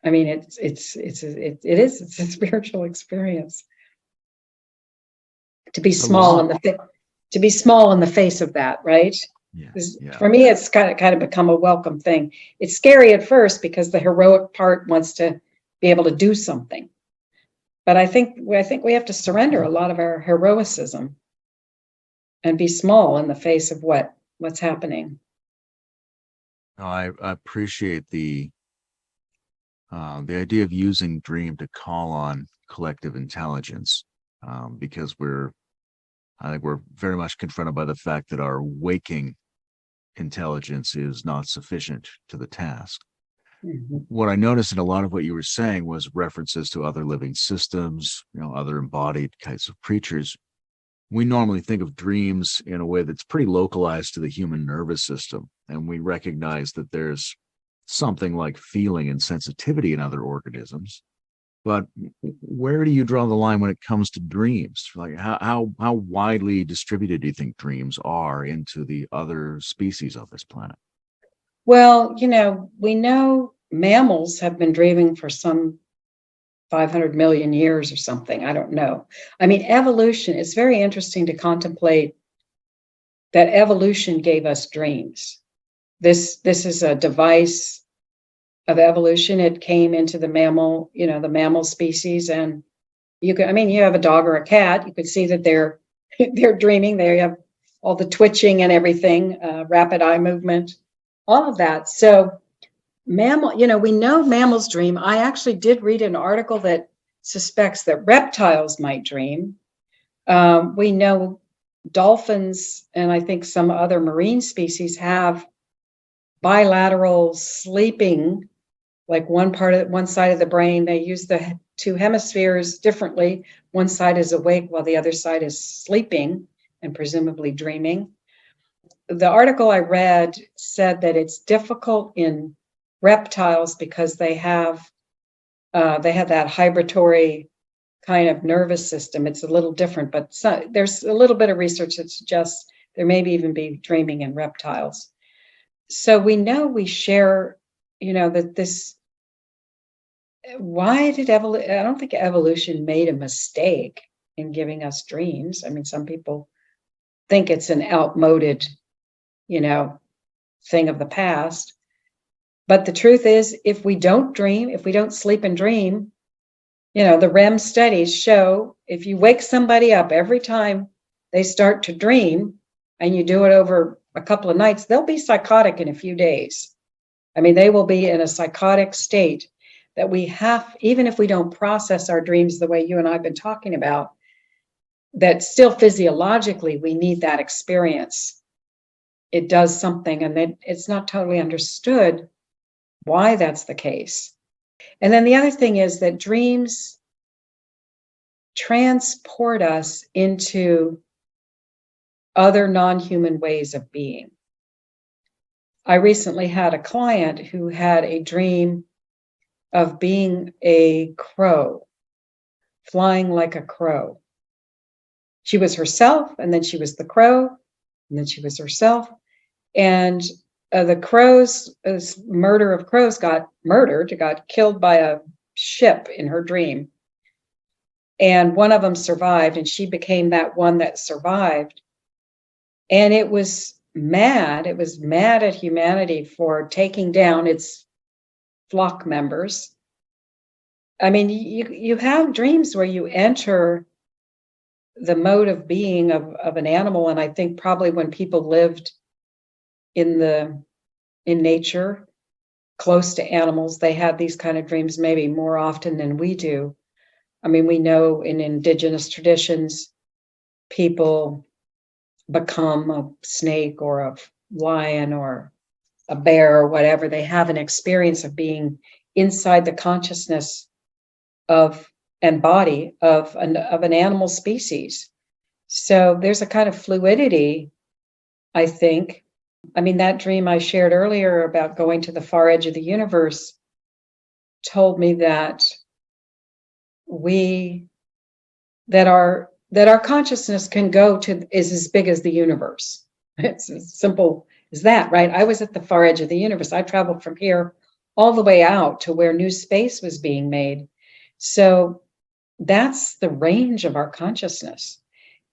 I mean, it's a spiritual experience. To be small in the face of that, right? Yeah. For me, it's kind of become a welcome thing. It's scary at first because the heroic part wants to be able to do something. But I think we have to surrender a lot of our heroicism and be small in the face of what's happening. I appreciate the idea of using dream to call on collective intelligence, because I think we're very much confronted by the fact that our waking intelligence is not sufficient to the task. Mm-hmm. What I noticed in a lot of what you were saying was references to other living systems, other embodied kinds of creatures. We normally think of dreams in a way that's pretty localized to the human nervous system, and we recognize that there's something like feeling and sensitivity in other organisms. But where do you draw the line when it comes to dreams? Like how widely distributed do you think dreams are into the other species of this planet? Well, we know mammals have been dreaming for some 500 million years or something. I don't know. I mean, evolution, it's very interesting to contemplate that evolution gave us dreams. This is a device of evolution. It came into the mammal species, and you have a dog or a cat, you could see that they're dreaming. They have all the twitching and everything, rapid eye movement, all of that. So we know mammals dream. I actually did read an article that suspects that reptiles might dream. We know dolphins and I think some other marine species have bilateral sleeping, like one side of the brain. They use the two hemispheres differently. One side is awake while the other side is sleeping and presumably dreaming. The article I read said that it's difficult in reptiles because they have that hybridatory kind of nervous system. It's a little different, but there's a little bit of research that suggests there may even be dreaming in reptiles. So we know we share, that this. Why did evolution? I don't think evolution made a mistake in giving us dreams. I mean, some people think it's an outmoded, thing of the past. But the truth is, if we don't dream, if we don't sleep and dream, the REM studies show if you wake somebody up every time they start to dream and you do it over a couple of nights, they'll be psychotic in a few days. I mean, they will be in a psychotic state that we have, even if we don't process our dreams the way you and I have been talking about, that still physiologically we need that experience. It does something, and then it's not totally understood why that's the case. And then the other thing is that dreams transport us into other non-human ways of being. I recently had a client who had a dream of being a crow, flying like a crow. She was herself, and then she was the crow, and then she was herself. And the crows, murder of crows, got killed by a ship in her dream. And one of them survived, and she became that one that survived. And it was mad. It was mad at humanity for taking down its flock members. I mean, you have dreams where you enter the mode of being of an animal. And I think probably when people lived in nature, close to animals, they had these kind of dreams maybe more often than we do. I mean, we know in indigenous traditions, people become a snake or a lion or a bear or whatever. They have an experience of being inside the consciousness of and body of an animal species. So there's a kind of fluidity, I think. I mean, that dream I shared earlier about going to the far edge of the universe told me that our consciousness can go to is as big as the universe. It's as simple as that, right? I was at the far edge of the universe. I traveled from here all the way out to where new space was being made. So that's the range of our consciousness.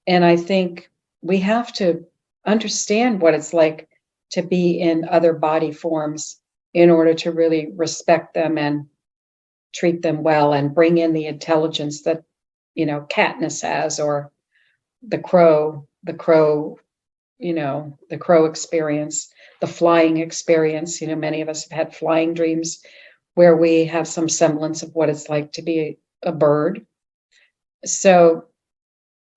And I think we have to understand what it's like to be in other body forms in order to really respect them and treat them well and bring in the intelligence that, Katniss has, or the crow, the crow experience, the flying experience. Many of us have had flying dreams where we have some semblance of what it's like to be a bird. So,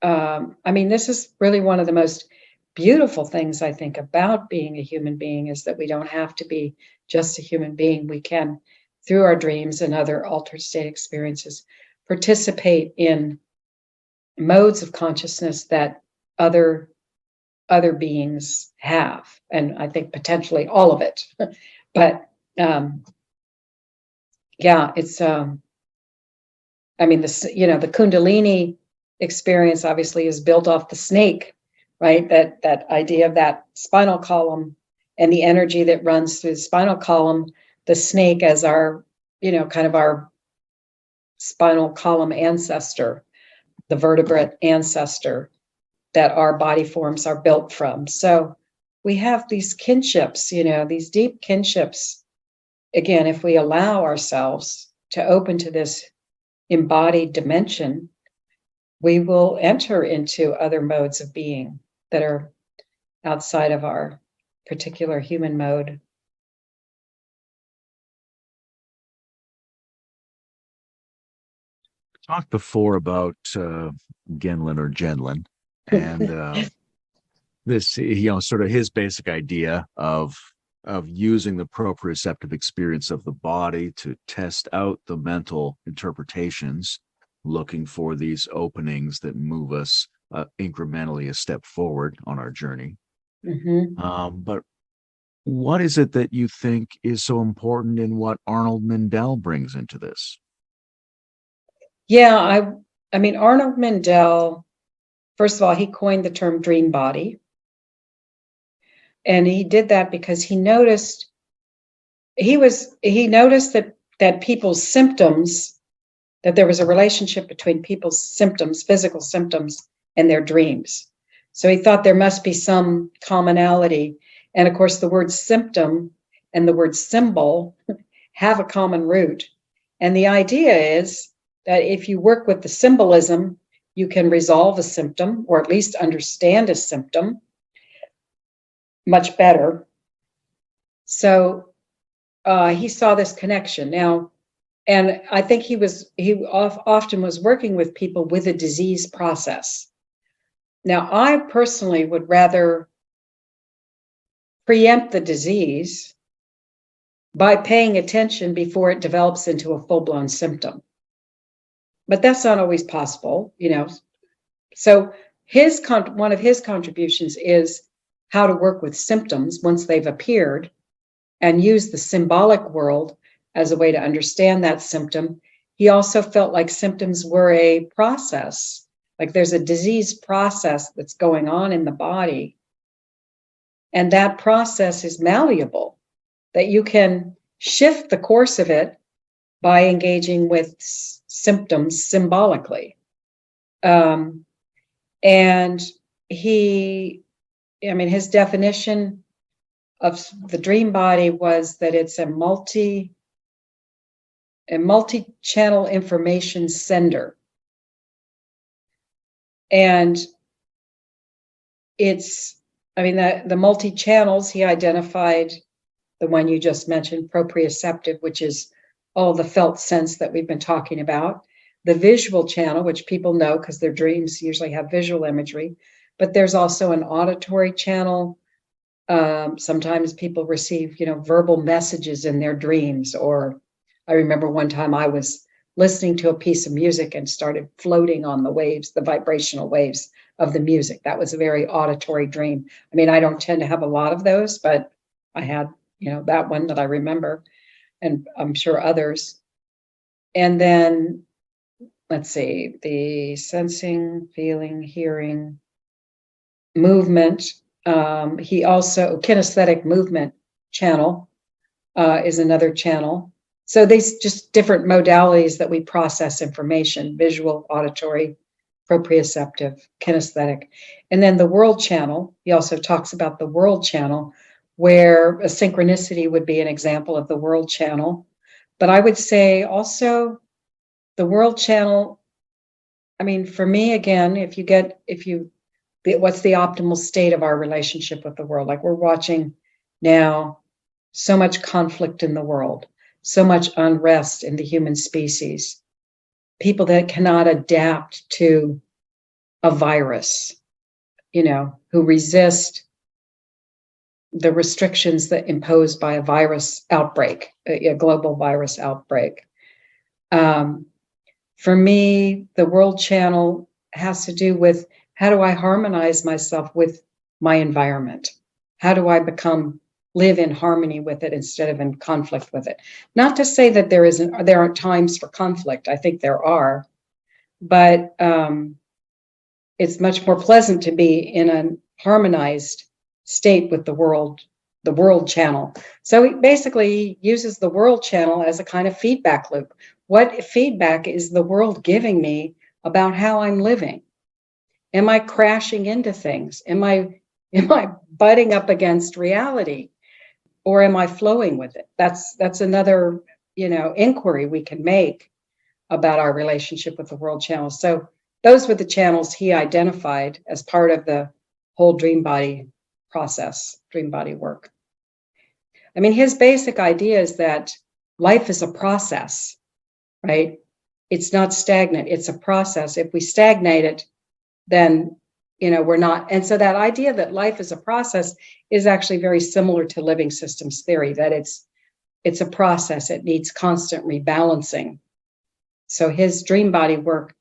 this is really one of the most beautiful things I think about being a human being, is that we don't have to be just a human being. We can, through our dreams and other altered state experiences, participate in modes of consciousness that other beings have, and I think potentially all of it. But it's the Kundalini experience obviously is built off the snake, right? That idea of that spinal column and the energy that runs through the spinal column, the snake as our, kind of our spinal column ancestor, the vertebrate ancestor that our body forms are built from. So we have these kinships, these deep kinships. Again, if we allow ourselves to open to this embodied dimension, we will enter into other modes of being that are outside of our particular human mode. Talked before about Gendlin or Gendlin, and this, sort of his basic idea of using the proprioceptive experience of the body to test out the mental interpretations, looking for these openings that move us incrementally a step forward on our journey. Mm-hmm. But what is it that you think is so important in what Arnold Mindell brings into this? Yeah, Arnold Mindell, first of all, he coined the term dream body. And he did that because he noticed that people's symptoms, that there was a relationship between people's symptoms, physical symptoms, and their dreams. So he thought there must be some commonality. And of course, the word symptom and the word symbol have a common root. And the idea is that if you work with the symbolism, you can resolve a symptom, or at least understand a symptom much better. So he saw this connection now, and I think he often was working with people with a disease process. Now, I personally would rather preempt the disease by paying attention before it develops into a full-blown symptom. But that's not always possible, So one of his contributions is how to work with symptoms once they've appeared, and use the symbolic world as a way to understand that symptom. He also felt like symptoms were a process, like there's a disease process that's going on in the body. And that process is malleable, that you can shift the course of it by engaging with symptoms symbolically. And his definition of the dream body was that it's a multi-channel information sender. And the multi-channels, he identified the one you just mentioned, proprioceptive, which is all the felt sense that we've been talking about. The visual channel, which people know because their dreams usually have visual imagery, but there's also an auditory channel. Sometimes people receive, verbal messages in their dreams. Or I remember one time I was listening to a piece of music and started floating on the waves, the vibrational waves of the music. That was a very auditory dream. I mean, I don't tend to have a lot of those, but I had, that one that I remember, and I'm sure others. And then, let's see, the sensing, feeling, hearing, movement. He also, kinesthetic movement channel is another channel. So these just different modalities that we process information: visual, auditory, proprioceptive, kinesthetic. And then the world channel, he also talks about the world channel, where a synchronicity would be an example of the world channel. But I would say also the world channel, I mean, for me, again, what's the optimal state of our relationship with the world? Like, we're watching now so much conflict in the world, so much unrest in the human species, people that cannot adapt to a virus, who resist the restrictions that imposed by a virus outbreak, a global virus outbreak. For me, the world channel has to do with, how do I harmonize myself with my environment? How do I live in harmony with it instead of in conflict with it? Not to say that there aren't times for conflict. I think there are, but it's much more pleasant to be in a harmonized state with the world channel. So he basically uses the world channel as a kind of feedback loop. What feedback is the world giving me about how I'm living? Am I crashing into things? Am I butting up against reality? Or am I flowing with it? That's another, inquiry we can make about our relationship with the world channel. So those were the channels he identified as part of the whole dream body process, dream body work. I mean, his basic idea is that life is a process, right? It's not stagnant, it's a process. If we stagnate it, then, we're not. And so that idea that life is a process is actually very similar to living systems theory, that it's a process. It needs constant rebalancing. So his dream body work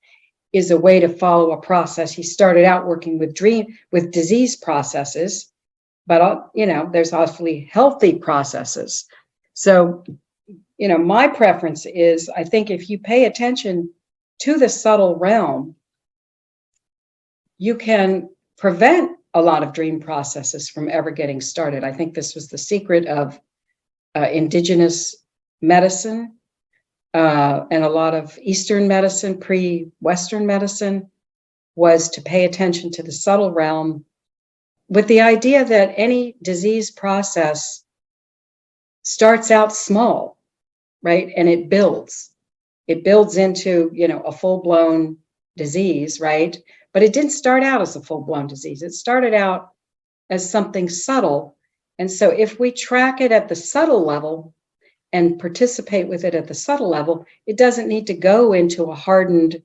is a way to follow a process. He started out working with disease processes, but there's awfully healthy processes. So, my preference is, I think if you pay attention to the subtle realm, you can prevent a lot of dream processes from ever getting started. I think this was the secret of indigenous medicine and a lot of Eastern medicine, pre-Western medicine, was to pay attention to the subtle realm, with the idea that any disease process starts out small, right? And it builds into, a full-blown disease, right? But it didn't start out as a full-blown disease. It started out as something subtle. And so if we track it at the subtle level and participate with it at the subtle level, it doesn't need to go into a hardened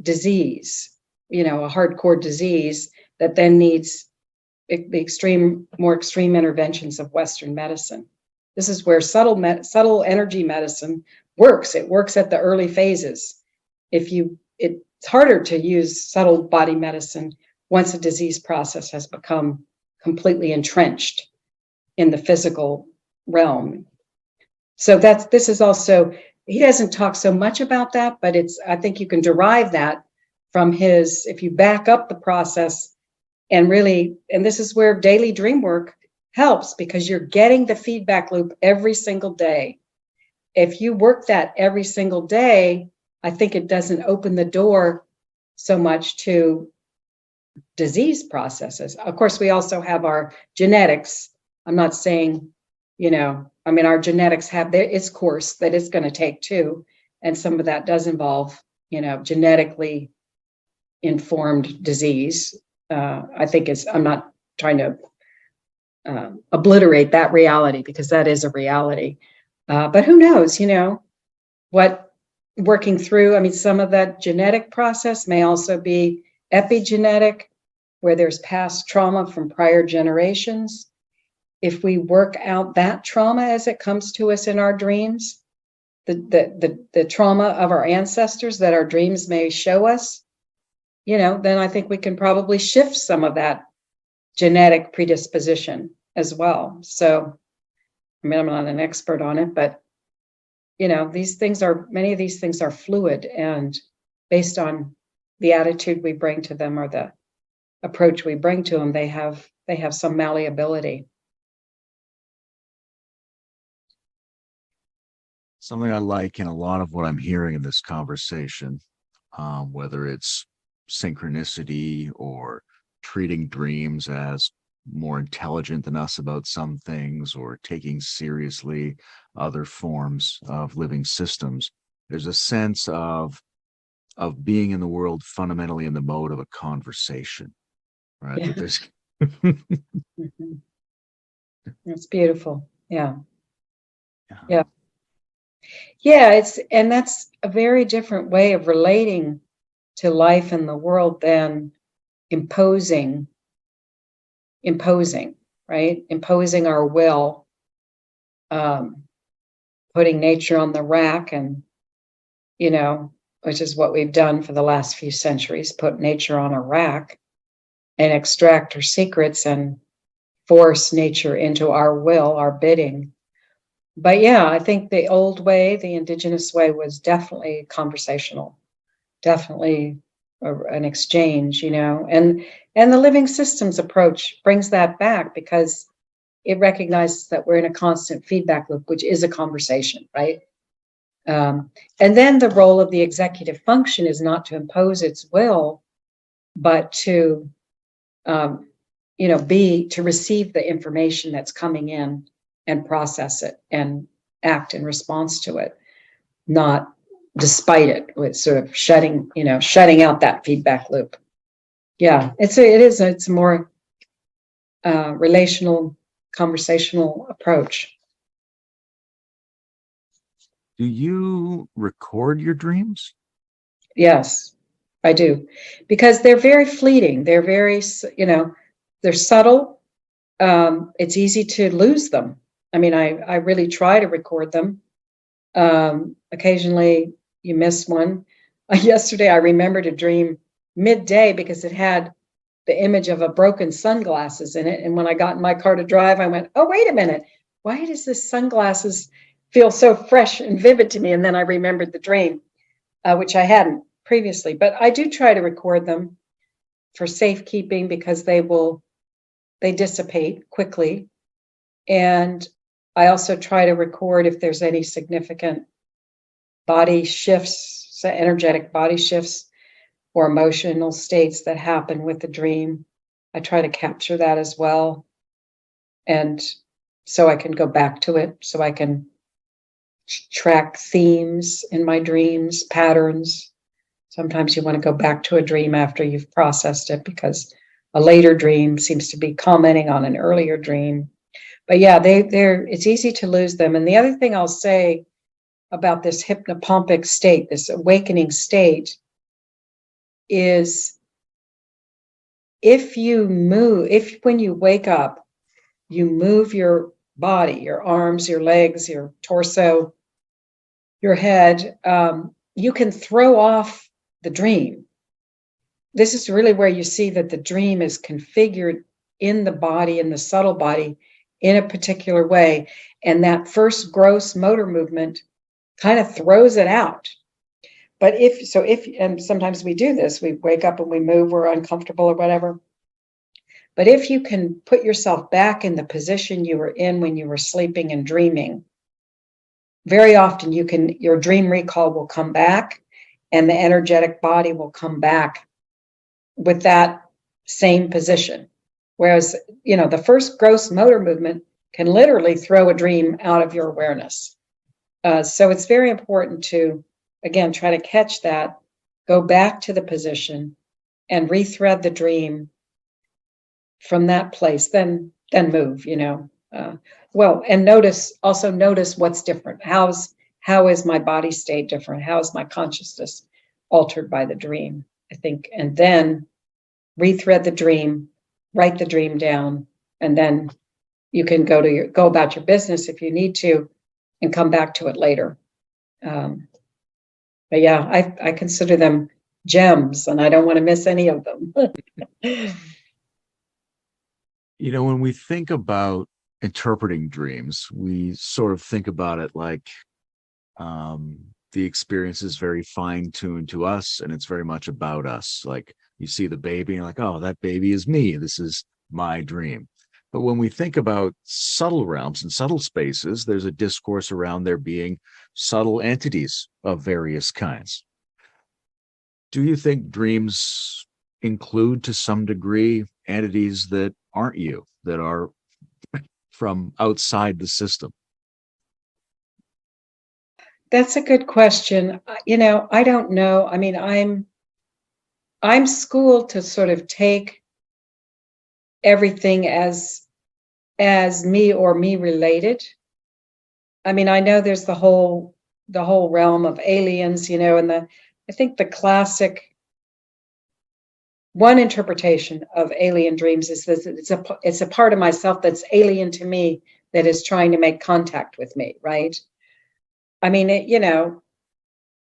disease, a hardcore disease that then needs the more extreme interventions of Western medicine. This is where subtle energy medicine works. It works at the early phases. It's harder to use subtle body medicine once a disease process has become completely entrenched in the physical realm. So this is also, he doesn't talk so much about that, but I think you can derive that from if you back up the process and this is where daily dream work helps, because you're getting the feedback loop every single day. If you work that every single day, I think it doesn't open the door so much to disease processes. Of course, we also have our genetics. I'm not saying, our genetics have its course that it's going to take too. And some of that does involve, genetically informed disease. I think I'm not trying to obliterate that reality, because that is a reality. But who knows, what working through, some of that genetic process may also be epigenetic, where there's past trauma from prior generations. If we work out that trauma as it comes to us in our dreams, the trauma of our ancestors that our dreams may show us, then I think we can probably shift some of that genetic predisposition as well. So, I mean, I'm not an expert on it, but many of these things are fluid, and based on the attitude we bring to them or the approach we bring to them, they have some malleability. Something I like in a lot of what I'm hearing in this conversation, whether it's synchronicity or treating dreams as more intelligent than us about some things, or taking seriously other forms of living systems, there's a sense of being in the world fundamentally in the mode of a conversation, right? Yeah. That there's Mhm. It's beautiful. Yeah. Yeah. Yeah, that's a very different way of relating to life and the world than imposing, right? Imposing our will, putting nature on the rack, and, which is what we've done for the last few centuries, put nature on a rack and extract her secrets and force nature into our will, our bidding. But yeah, I think the old way, the indigenous way, was definitely conversational, definitely an exchange, and the living systems approach brings that back, because it recognizes that we're in a constant feedback loop, which is a conversation, right? And then the role of the executive function is not to impose its will, but to to receive the information that's coming in and process it and act in response to it, not despite it, with sort of shutting out that feedback loop. Yeah, it's a more relational, conversational approach. Do you record your dreams? Yes, I do, because they're very fleeting. They're very, they're subtle. It's easy to lose them. I mean, I really try to record them. Occasionally you miss one. Yesterday, I remembered a dream midday because it had the image of a broken sunglasses in it. And when I got in my car to drive, I went, oh, wait a minute. Why does this sunglasses feel so fresh and vivid to me? And then I remembered the dream, which I hadn't previously. But I do try to record them for safekeeping, because they dissipate quickly. And I also try to record if there's any significant body shifts, so energetic body shifts or emotional states that happen with the dream. I try to capture that as well. And so I can go back to it, so I can track themes in my dreams, patterns. Sometimes you want to go back to a dream after you've processed it, because a later dream seems to be commenting on an earlier dream. But yeah, it's easy to lose them. And the other thing I'll say about this hypnopompic state, this awakening state, is if when you wake up, you move your body, your arms, your legs, your torso, your head, you can throw off the dream. This is really where you see that the dream is configured in the body, in the subtle body, in a particular way. And that first gross motor movement kind of throws it out. But and sometimes we do this, we wake up and we move, we're uncomfortable or whatever. But if you can put yourself back in the position you were in when you were sleeping and dreaming, very often your dream recall will come back, and the energetic body will come back with that same position. Whereas, the first gross motor movement can literally throw a dream out of your awareness. So it's very important to, again, try to catch that, go back to the position and rethread the dream from that place, then move, and notice what's different. How is my body state different? How is my consciousness altered by the dream? I think, and then rethread the dream, write the dream down, and then you can go about your business if you need to, and come back to it later. But yeah, I consider them gems, and I don't want to miss any of them. When we think about interpreting dreams, we sort of think about it like the experience is very fine-tuned to us, and it's very much about us. Like you see the baby, and you're like, oh, that baby is me. This is my dream. But when we think about subtle realms and subtle spaces, there's a discourse around there being subtle entities of various kinds. Do you think dreams include, to some degree, entities that aren't you, that are from outside the system? That's a good question. I don't know. I mean, I'm schooled to sort of take everything as me or me related. I mean, I know there's the whole realm of aliens, and I think the classic one interpretation of alien dreams is that it's a part of myself that's alien to me that is trying to make contact with me, right? I mean,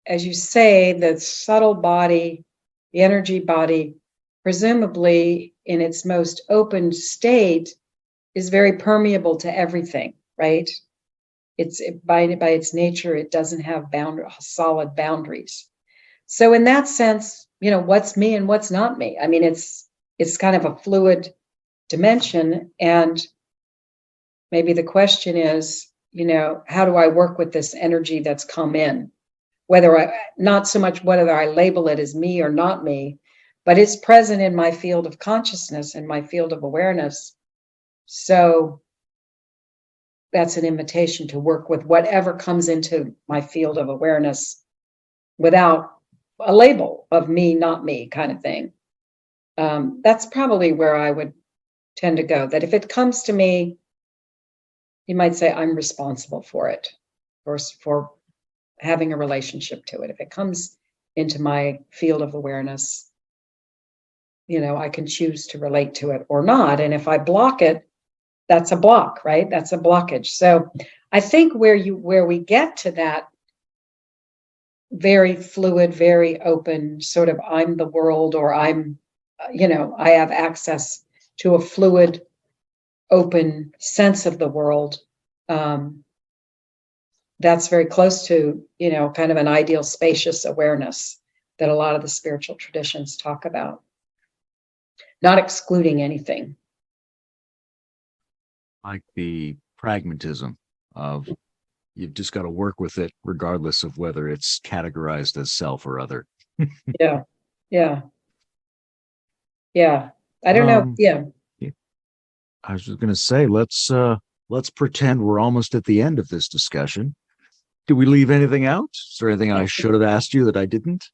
as you say, the subtle body, the energy body, presumably in its most open state, is very permeable to everything, right? It's by its nature, it doesn't have solid boundaries. So in that sense, what's me and what's not me? I mean, it's kind of a fluid dimension, and maybe the question is, how do I work with this energy that's come in? Not so much whether I label it as me or not me, but it's present in my field of consciousness and my field of awareness. So that's an invitation to work with whatever comes into my field of awareness without a label of me, not me kind of thing. That's probably where I would tend to go. That if it comes to me, you might say I'm responsible for it, for having a relationship to it. If it comes into my field of awareness, I can choose to relate to it or not. And if I block it, that's a block, right? That's a blockage. So I think where we get to that very fluid, very open sort of I'm the world, or I have access to a fluid, open sense of the world. That's very close to, kind of an ideal spacious awareness that a lot of the spiritual traditions talk about. Not excluding anything. Like the pragmatism of you've just got to work with it regardless of whether it's categorized as self or other. Yeah. I don't know. Yeah. I was just going to say, let's pretend we're almost at the end of this discussion. Did we leave anything out? Is there anything I should have asked you that I didn't?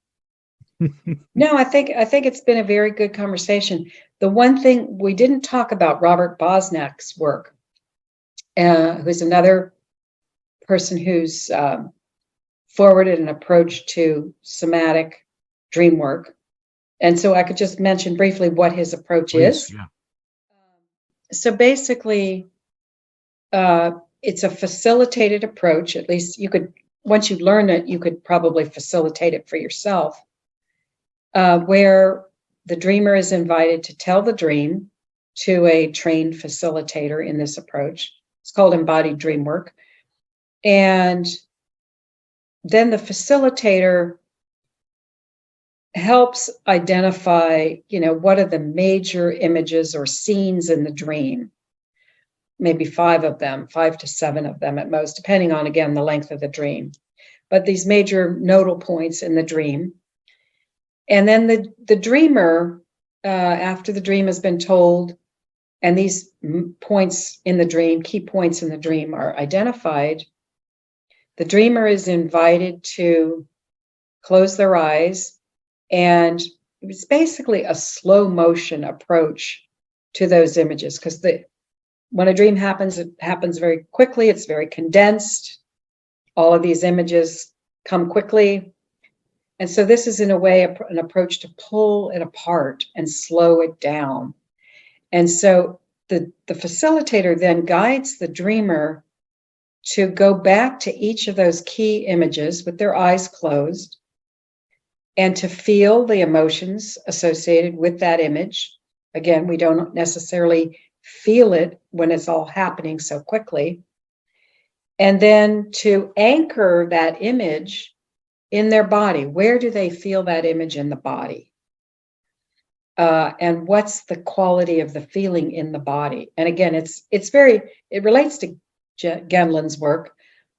No, I think it's been a very good conversation. The one thing we didn't talk about, Robert Bosnak's work, who's another person who's forwarded an approach to somatic dream work. And so I could just mention briefly what his approach is. Yeah. So basically, it's a facilitated approach. At least once you learn it, you could probably facilitate it for yourself, where the dreamer is invited to tell the dream to a trained facilitator in this approach. It's called embodied dream work. And then the facilitator helps identify, what are the major images or scenes in the dream. Maybe 5 to 7 of them at most, depending on, again, the length of the dream. But these major nodal points in the dream. And then the dreamer, after the dream has been told, and these points in the dream, key points in the dream are identified, the dreamer is invited to close their eyes, and it's basically a slow motion approach to those images, because when a dream happens, it happens very quickly. It's very condensed. All of these images come quickly. And so this is, in a way, an approach to pull it apart and slow it down. And so the facilitator then guides the dreamer to go back to each of those key images with their eyes closed and to feel the emotions associated with that image. Again, we don't necessarily feel it when it's all happening so quickly. And then to anchor that image in their body. Where do they feel that image in the body? And what's the quality of the feeling in the body? And again, it relates to Gendlin's work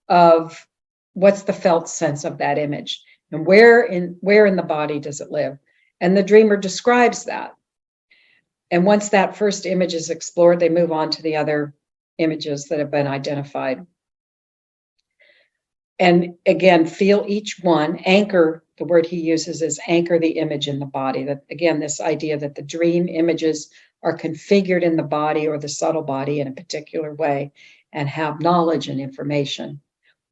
of what's the felt sense of that image and where in the body does it live? And the dreamer describes that. And once that first image is explored, they move on to the other images that have been identified. And again, feel each one, anchor, the word he uses is anchor the image in the body. That again, this idea that the dream images are configured in the body or the subtle body in a particular way and have knowledge and information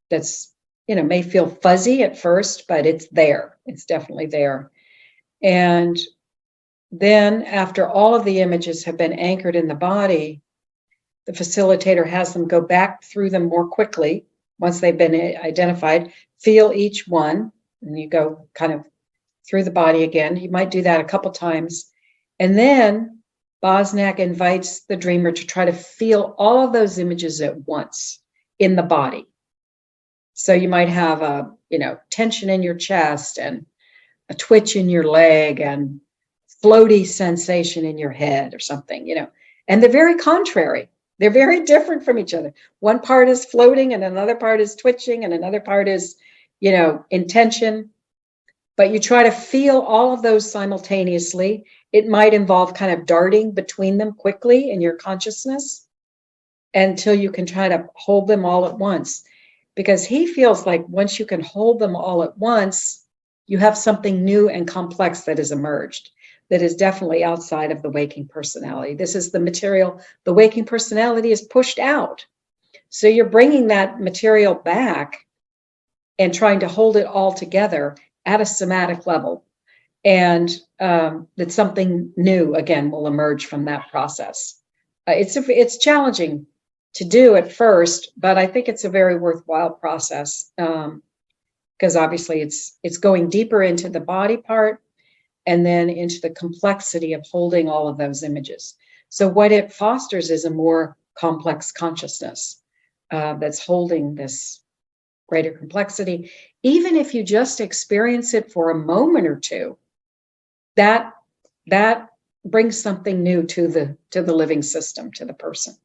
that's, may feel fuzzy at first, but it's there. It's definitely there. And then after all of the images have been anchored in the body, the facilitator has them go back through them more quickly. Once they've been identified, feel each one, and you go kind of through the body again. You might do that a couple times. And then Bosnak invites the dreamer to try to feel all of those images at once in the body. So you might have a, tension in your chest and a twitch in your leg and floaty sensation in your head or something, and they're very contrary. They're very different from each other. One part is floating and another part is twitching and another part is, in tension. But you try to feel all of those simultaneously. It might involve kind of darting between them quickly in your consciousness until you can try to hold them all at once. Because he feels like once you can hold them all at once, you have something new and complex that has emerged. That is definitely outside of the waking personality. This is the material. The waking personality is pushed out. So you're bringing that material back and trying to hold it all together at a somatic level. And that something new, again, will emerge from that process. It's challenging to do at first, but I think it's a very worthwhile process because obviously it's going deeper into the body part and then into the complexity of holding all of those images. So what it fosters is a more complex consciousness that's holding this greater complexity. Even if you just experience it for a moment or two, that brings something new to the living system, to the person.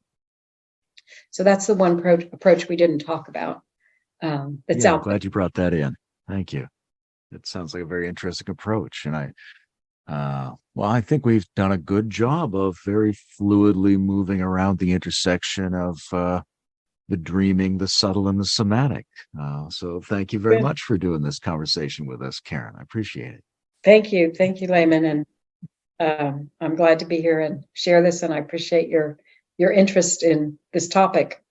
So that's the one approach we didn't talk about. That's out. I'm glad you brought that in. Thank you. It sounds like a very interesting approach. And I think we've done a good job of very fluidly moving around the intersection of the dreaming, the subtle, and the somatic. So thank you very much for doing this conversation with us, Karen. I appreciate it. Thank you, Layman. And I'm glad to be here and share this. And I appreciate your interest in this topic.